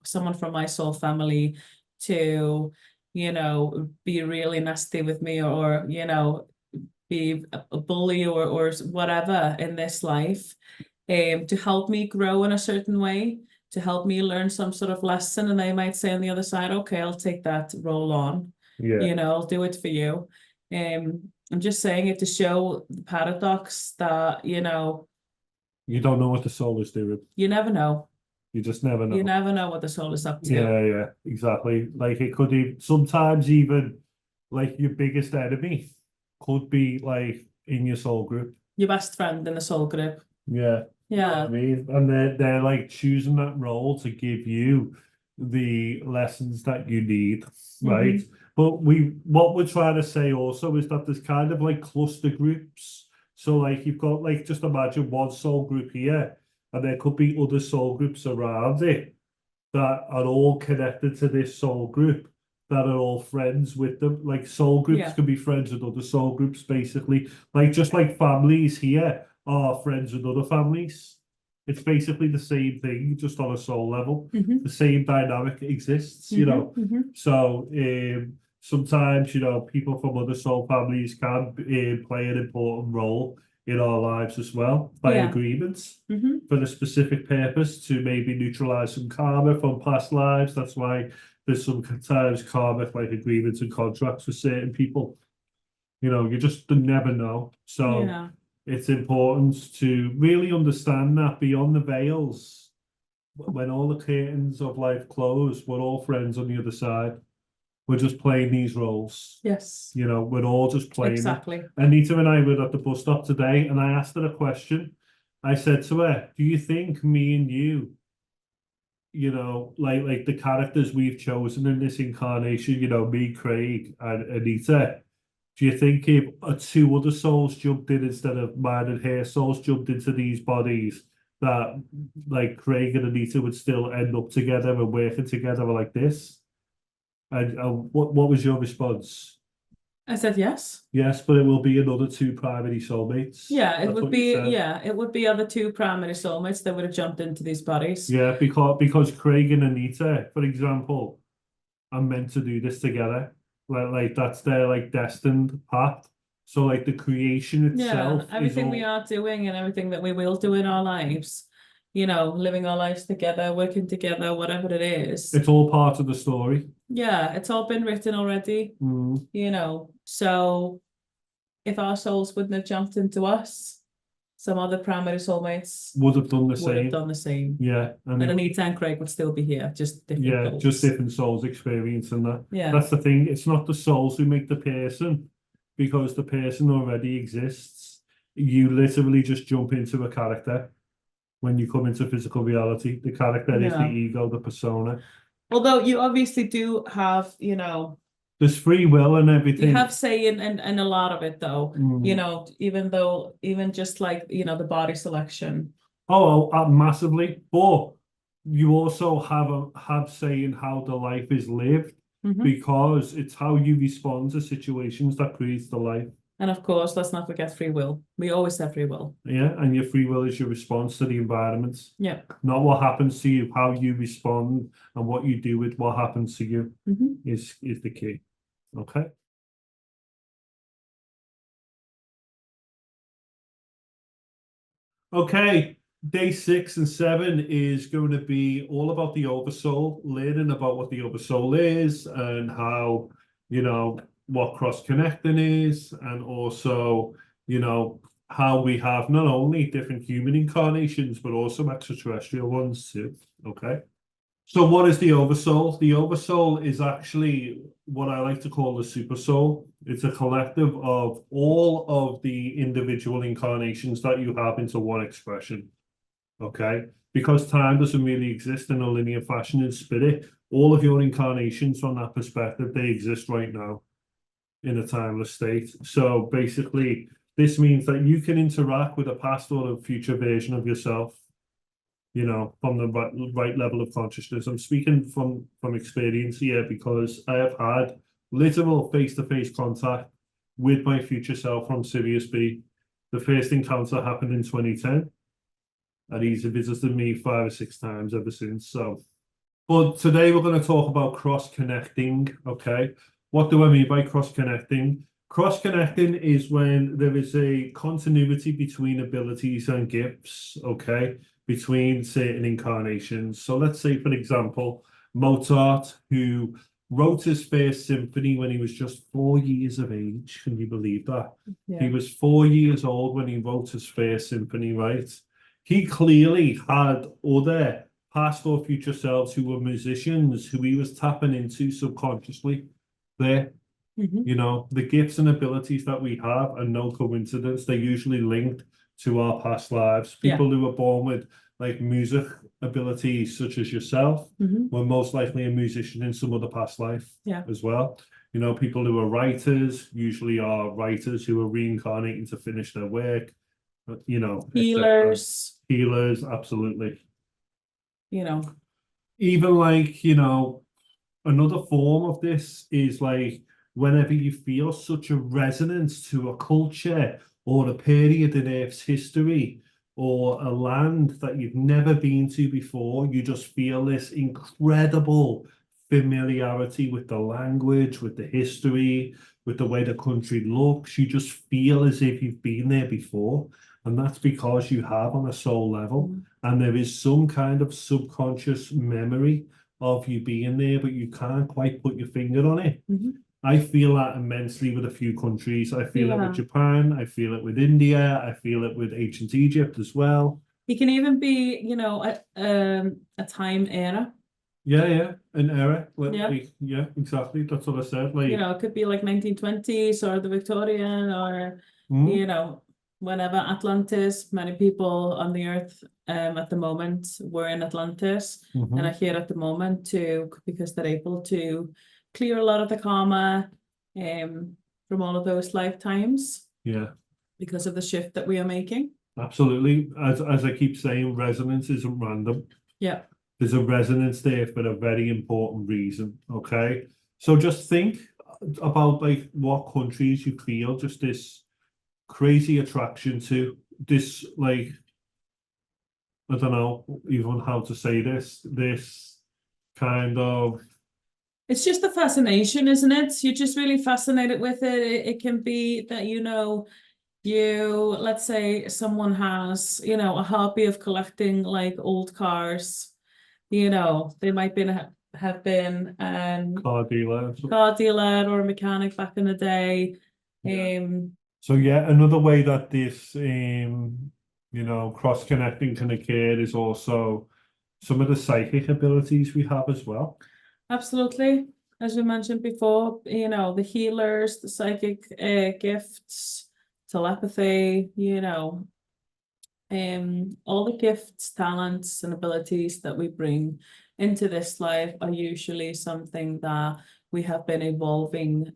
someone from my soul family to, you know, be really nasty with me, or you know, be a bully or whatever in this life, to help me grow in a certain way, to help me learn some sort of lesson. And they might say on the other side, okay, I'll take that role on. Yeah. You know, I'll do it for you. I'm just saying it to show the paradox that, you know, You don't know what the soul is doing. you never know. You just never know. You never know what the soul is up to. Yeah, exactly. Like it could even sometimes even like your biggest enemy could be like in your soul group. Your best friend in the soul group. Yeah. Yeah. I mean, and they're like choosing that role to give you the lessons that you need, right? But what we're trying to say also is that there's kind of like cluster groups. So like you've got like just imagine one soul group here, and there could be other soul groups around it that are all connected to this soul group, that are all friends with them. Like soul groups Yeah. can be friends with other soul groups, basically. Like just like families here are friends with other families. It's basically the same thing, just on a soul level. The same dynamic exists, you know. So sometimes, you know, people from other soul families can play an important role in our lives as well by Yeah. agreement for the specific purpose to maybe neutralize some karma from past lives. That's why there's sometimes karmic like agreements and contracts for certain people. You know, you just never know. So Yeah. it's important to really understand that beyond the veils, when all the curtains of life close, we're all friends on the other side. We're just playing these roles. Yes. You know, we're all just playing it. Exactly. Anita and I were at the bus stop today, and I asked her a question. I said to her, "Do you think me and you know, like the characters we've chosen in this incarnation, you know, me, Craig, and Anita, do you think if two other souls jumped in instead of mine and her souls jumped into these bodies, that like Craig and Anita would still end up together and working together like this?" And what was your response? I said yes. Yes, but it will be another two primary soulmates. Yeah, it That's would what you be, said. yeah, it would be other two primary soulmates that would have jumped into these bodies. Yeah, because Craig and Anita, for example, are meant to do this together. Like that's their like destined path. So like the creation Yeah, itself is everything we all are doing and everything that we will do in our lives, you know, living our lives together, working together, whatever it is. it's all part of the story. Yeah, it's all been written already, Mm. you know. So if our souls wouldn't have jumped into us, some other primary soulmates Would have done the would have same. done the same. Yeah, And Anita and Craig would still be here, just different yeah, souls. just different souls experiencing that. Yeah. That's the thing. It's not the souls who make the person, because the person already exists. You literally just jump into a character when you come into physical reality. The character is the Yeah. ego, the persona. Although you obviously do have, you know, There's free will and you everything. have say in a lot of it though, you Mm. know, even just like, you know, the body selection. Oh, massively. But you also have say in how the life is lived, because it's how you respond to situations that creates the life. And of course, let's not forget free will. We always have free will. Yeah, and your free will is your response to the environment. Yeah. Not what happens to you, how you respond and what you do with what happens to you is the key. Okay. Okay, day 6 and 7 is going to be all about the oversoul, learning about what the oversoul is and how, you know, what cross connecting is, and also, you know, how we have not only different human incarnations, but also extraterrestrial ones too. Okay. So what is the oversoul? The oversoul is actually what I like to call the super soul. It's a collective of all of the individual incarnations that you have into one expression. Okay. Because time doesn't really exist in a linear fashion in spirit, all of your incarnations from that perspective, they exist right now in a timeless state. So basically, this means that you can interact with a past or a future version of yourself, you know, from the right level of consciousness. I'm speaking from experience here because I have had literal face-to-face contact with my future self from Sirius B. The first encounter happened in 2010, and he's visited me 5 or 6 times ever since. So, but today we're going to talk about cross-connecting, okay? What do I mean by cross-connecting? Cross-connecting is when there is a continuity between abilities and gifts, okay, between certain incarnations. So let's say, for example, Mozart, who wrote his first symphony when he was just 4 years of age. Can you believe that? Yeah. He was 4 years old when he wrote his first symphony, right? He clearly had other past or future selves who were musicians who he was tapping into subconsciously there. You know, the gifts and abilities that we have are no coincidence. They're usually linked to our past lives. People who are born with like music abilities, such as yourself, were most likely a musician in some other past life as well. You know, people who are writers usually are writers who are reincarnating to finish their work. You know, Healers. Healers, absolutely. You know, even like, you know, another form of this is like whenever you feel such a resonance to a culture or a period in Earth's history or a land that you've never been to before, you just feel this incredible familiarity with the language, with the history, with the way the country looks. You just feel as if you've been there before. And that's because you have on a soul level. And there is some kind of subconscious memory of you being there, but you can't quite put your finger on it. I feel that immensely with a few countries. I feel it with Japan. I feel it with India. I feel it with ancient Egypt as well. It can even be, you know, a time era. Yeah, an era. Yeah, exactly. That's what I said. Like, you know, it could be like 1920s or the Victorian or, you know, whenever Atlantis, many people on the earth at the moment were in Atlantis and are here at the moment too, because they're able to clear a lot of the karma from all of those lifetimes. Yeah. Because of the shift that we are making. Absolutely. As I keep saying, resonance isn't random. Yeah. There's a resonance there for a very important reason. Okay. So just think about like what countries you feel just this crazy attraction to, this like, I don't know even how to say this kind of. It's just a fascination, isn't it? You're just really fascinated with it. It can be that, you know, let's say someone has, you know, a hobby of collecting like old cars. You know, they might have been Car dealer or a mechanic back in the day. So yeah, another way that this you know, cross-connecting can occur is also some of the psychic abilities we have as well. Absolutely. As we mentioned before, you know, the healers, the psychic gifts, telepathy, you know, all the gifts, talents, and abilities that we bring into this life are usually something that we have been evolving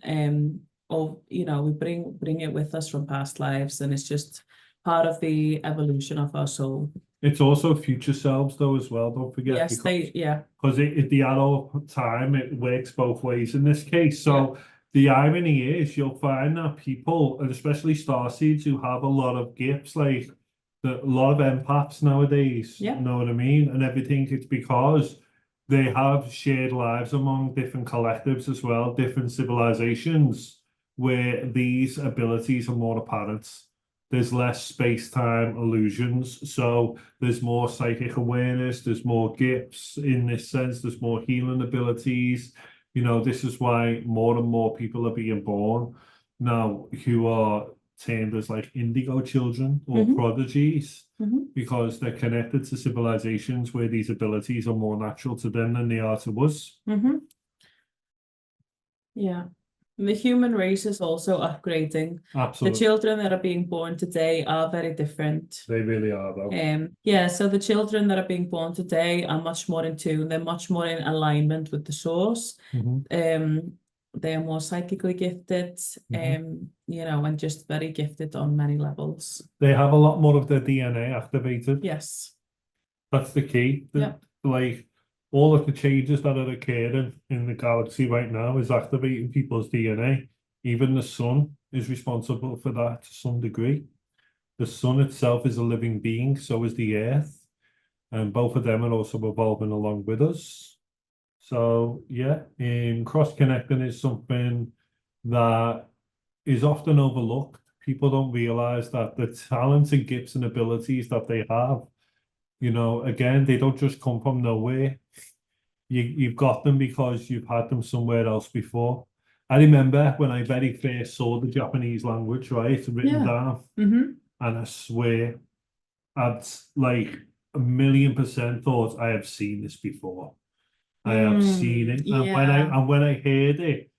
or you know, we bring it with us from past lives, and it's just part of the evolution of our soul. It's also future selves though as well, don't forget. Yes, because at the adult time it works both ways in this case. So the irony is you'll find that people, and especially starseeds who have a lot of gifts, like a lot of empaths nowadays, you know what I mean? And everything, it's because they have shared lives among different collectives as well, different civilizations, where these abilities are more apparent. There's less space-time illusions, so there's more psychic awareness, there's more gifts in this sense, there's more healing abilities. You know, this is why more and more people are being born now who are termed as like indigo children or Mhm. prodigies Mhm. because they're connected to civilizations where these abilities are more natural to them than they are to us. Mhm. Yeah. And the human race is also upgrading. The Absolutely. children that are being born today are very different. They really are, though. Yeah, so the children that are being born today are much more in tune, they're much more in alignment with the source. Mhm. They are more psychically gifted, you know, and just very gifted on many levels. They have a lot more of their DNA activated. Yes. That's the key. Yeah. Like all of the changes that are occurring in the galaxy right now is activating people's DNA. Even the sun is responsible for that to some degree. The sun itself is a living being, so is the earth. And both of them are also evolving along with us. So yeah, cross-connecting is something that is often overlooked. People don't realize that the talents and gifts and abilities that they have, you know, again, they don't just come from nowhere. You've got them because you've had them somewhere else before. I remember when I very first saw the Japanese language, right, written Yeah. down, Mm-hmm. and I swear I'd like 1,000,000% thought I have seen this before. I have seen it. And Yeah. when I heard it,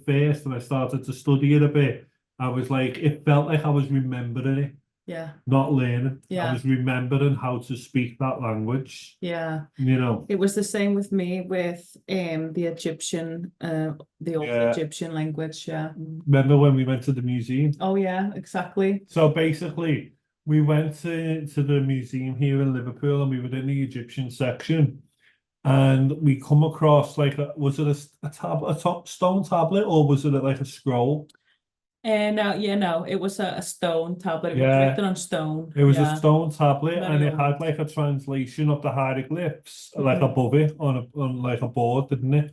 first and I started to study it a bit, I was like, it felt like I was remembering it, Yeah. not learning. I Yeah. was remembering how to speak that language, Yeah. you know. It was the same with me with the Egyptian, the old Yeah. Egyptian language. Yeah. Remember when we went to the museum? Oh yeah, exactly. So basically, we went to the museum here in Liverpool and we were in the Egyptian section. And we come across like was it a top stone tablet or was it like a scroll? And yeah, no, it was a stone tablet. It was Yeah, written on stone. it was a Yeah, stone tablet and very it had old. like a translation of the hieroglyphs like Mhm. above it on like a board, didn't it?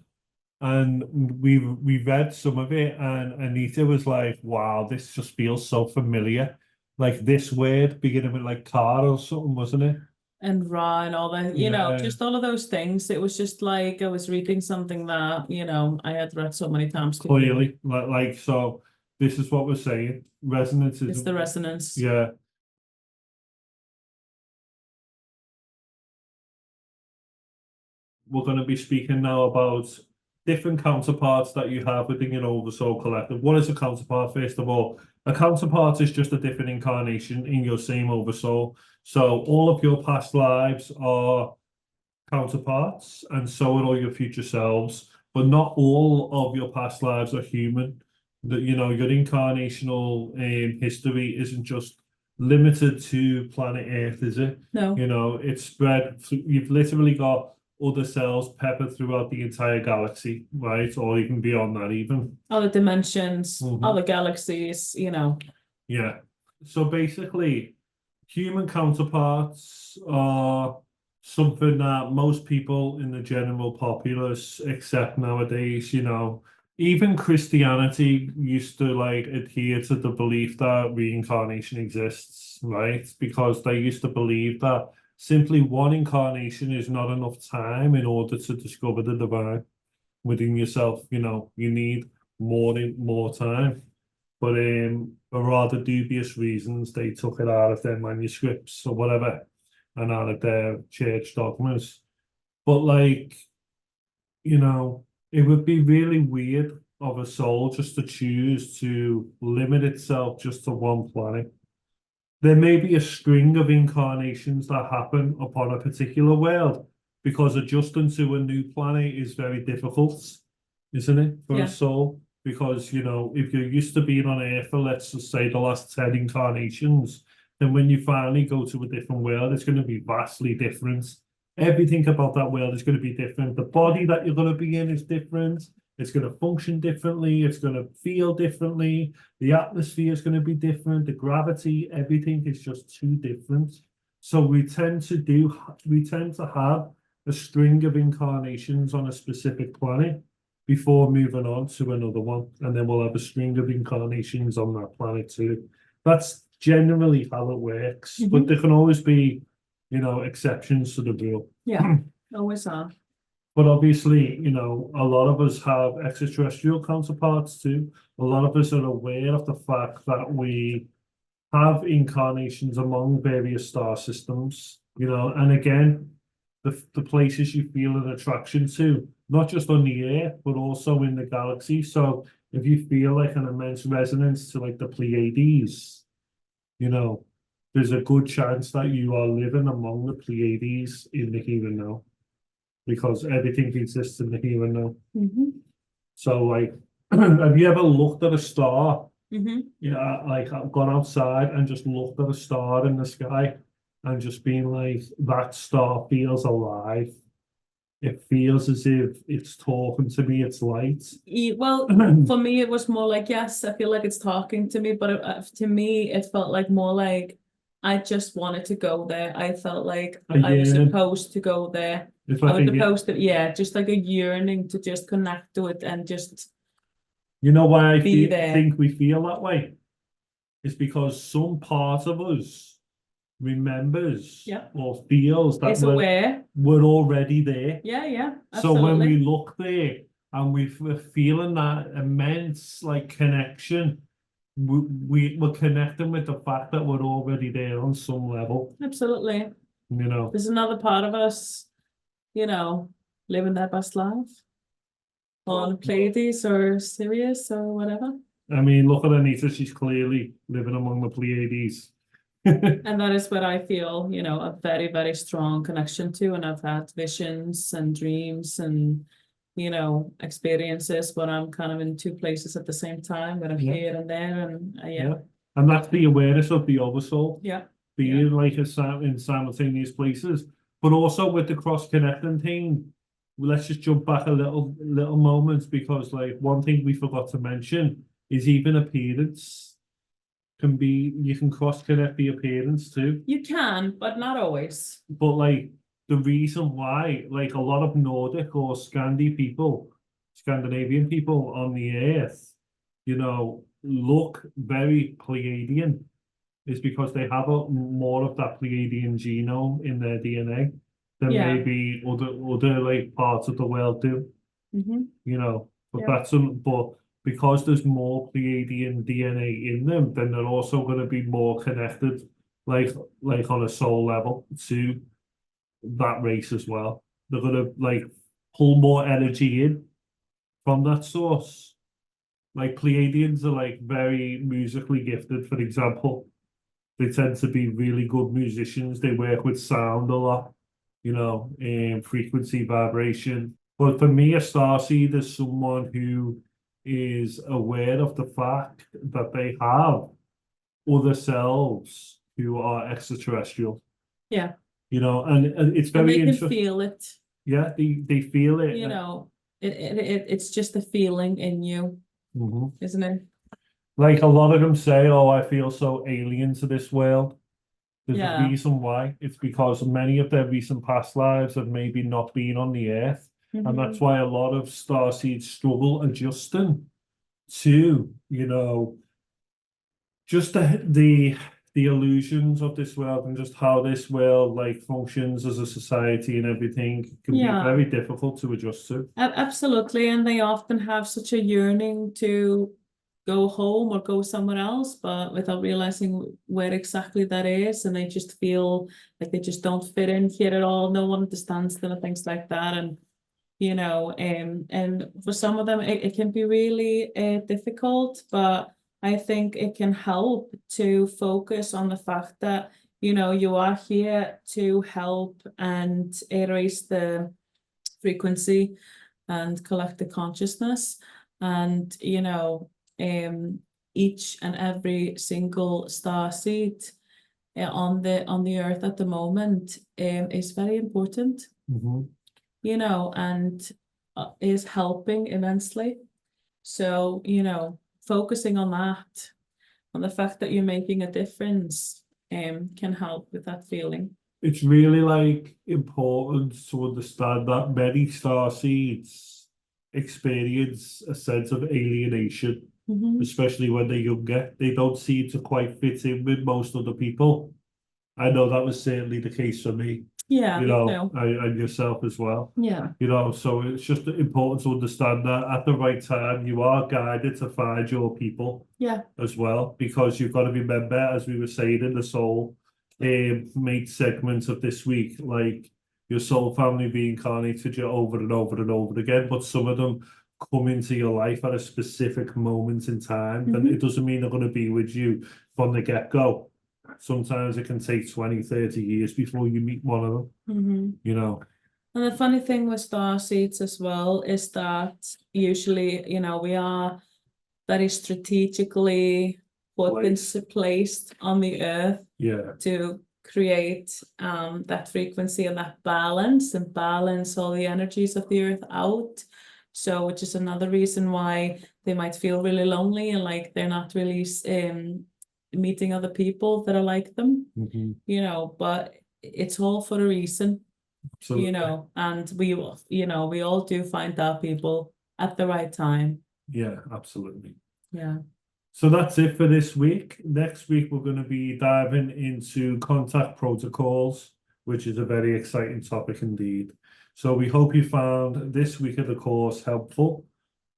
And we read some of it and Anita was like, wow, this just feels so familiar. Like this word beginning with like car or something, wasn't it? And raw and all that, you know, Yeah. just all of those things. It was just like I was reading something that, you know, I had read so many times before. Clearly, like so this is what we're saying. Resonance is It's the resonance. yeah. We're going to be speaking now about different counterparts that you have within your Oversoul Collective. What is a counterpart, first of all? A counterpart is just a different incarnation in your same Oversoul. So all of your past lives are counterparts, and so are all your future selves. But not all of your past lives are human. That you know, your incarnational history isn't just limited to planet Earth, is it? No. You know, it's spread. You've literally got other cells peppered throughout the entire galaxy, right? Or even beyond that, even. Other dimensions, Mhm. other galaxies, you know. Yeah. So basically, human counterparts are something that most people in the general populace accept nowadays, you know. Even Christianity used to like adhere to the belief that reincarnation exists, right? Because they used to believe that simply one incarnation is not enough time in order to discover the divine within yourself. You know, you need more time. But for rather dubious reasons, they took it out of their manuscripts or whatever and out of their church dogmas. But like, you know, it would be really weird of a soul just to choose to limit itself just to one planet. There may be a string of incarnations that happen upon a particular world because adjusting to a new planet is very difficult, isn't it, for a Yeah. soul? Because, you know, if you're used to being on Earth for, let's just say, the last 10 incarnations, then when you finally go to a different world, it's going to be vastly different. Everything about that world is going to be different. The body that you're going to be in is different. It's going to function differently. It's going to feel differently. The atmosphere is going to be different. The gravity, everything is just too different. So we tend to have a string of incarnations on a specific planet before moving on to another one. And then we'll have a string of incarnations on that planet too. That's generally how it works. But there can always be, you know, exceptions to the rule. Yeah, always are. But obviously, you know, a lot of us have extraterrestrial counterparts too. A lot of us are aware of the fact that we have incarnations among various star systems, you know, and again, the places you feel an attraction to, not just on the Earth, but also in the galaxy. So if you feel like an immense resonance to like the Pleiades, you know, there's a good chance that you are living among the Pleiades in the here and now, because everything exists in the here and now. Mhm. So like, have you ever looked at a star? Mhm. Yeah, like I've gone outside and just looked at a star in the sky and just been like, that star feels alive. It feels as if it's talking to me, it's light. Well, for me, it was more like, yes, I feel like it's talking to me, but to me, it felt like more like I just wanted to go there. I felt like A I was yearning. supposed to go there. It's I like was a, supposed to, yeah, just like a yearning to just connect to it and just you know why I be there. think we feel that way? It's because some part of us remembers Yeah. or feels that Is aware. we're already there. Yeah, yeah, So when we absolutely. look there and we're feeling that immense like connection, we're connecting with the fact that we're already there on some level, Absolutely. you know. There's another part of us, you know, living their best life on Pleiades or Sirius or whatever. I mean, look at Anita, she's clearly living among the Pleiades. And that is what I feel, you know, a very, very strong connection to. And I've had visions and dreams and, you know, experiences when I'm kind of in two places at the same time, when I'm Yeah. here and there. And yeah. Yeah. And that's the awareness of the oversoul, Yeah. being like in simultaneous places, but also with the cross-connecting thing. Let's just jump back a little moments, because like one thing we forgot to mention is even appearance can be, you can cross-connect the appearance too. You can, but not always. But like the reason why, like a lot of Nordic or Scandinavian people on the earth, you know, look very Pleiadian, is because they have more of that Pleiadian genome in their DNA than Yeah. maybe other like parts of the world do, Mm-hmm. you know. But Yeah. but because there's more Pleiadian DNA in them, then they're also going to be more connected, like on a soul level to that race as well. They're going to like pull more energy in from that source. Like Pleiadians are like very musically gifted, for example. They tend to be really good musicians. They work with sound a lot, you know, frequency, vibration. But for me, a starseed is someone who is aware of the fact that they have other selves who are extraterrestrial, Yeah. you know, and it's And very they can interesting. feel it, Yeah, they feel it. you know, it's just a feeling in you, Mhm. isn't it? Like a lot of them say, "Oh, I feel so alien to this world." There's a Yeah. reason why. It's because many of their recent past lives have maybe not been on the earth. And that's Mhm. why a lot of starseeds struggle adjusting to, you know, just the illusions of this world, and just how this world like functions as a society and everything can be Yeah. very difficult to adjust to. Absolutely. And they often have such a yearning to go home or go somewhere else, but without realizing where exactly that is. And they just feel like they just don't fit in here at all. No one understands them and things like that. And, you know, and for some of them, it can be really difficult, but I think it can help to focus on the fact that, you know, you are here to help and erase the frequency and collective consciousness. And, you know, each and every single star seed on the earth at the moment is very important, Mhm. you know, and is helping immensely. So, you know, focusing on that, on the fact that you're making a difference, can help with that feeling. It's really like important to understand that many star seeds experience a sense of alienation, Mhm. especially when they're younger. They don't seem to quite fit in with most other people. I know that was certainly the case for me. Yeah, you me know, too. and yourself as well. Yeah. You know, so it's just important to understand that at the right time, you are guided to find your people Yeah. as well, because you've got to remember, as we were saying in the soul mate segment of this week, like your soul family reincarnated you over and over and over again, but some of them come into your life at a specific moment in time, then it doesn't mean they're going to be with you from the get-go. Sometimes it can take 20, 30 years before you meet one of them, you know. And the funny thing with star seeds as well is that usually, you know, we are very strategically placed on the earth to create that frequency and that balance and balance all the energies of the earth out. So, which is another reason why they might feel really lonely and like they're not really meeting other people that are like them, you know, but it's all for a reason, you know, and we all do find our people at the right time. Yeah, absolutely. Yeah. So that's it for this week. Next week, we're going to be diving into contact protocols, which is a very exciting topic indeed. So we hope you found this week of the course helpful.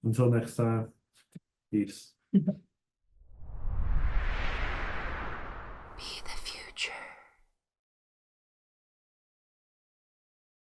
Until next time, peace. Be there.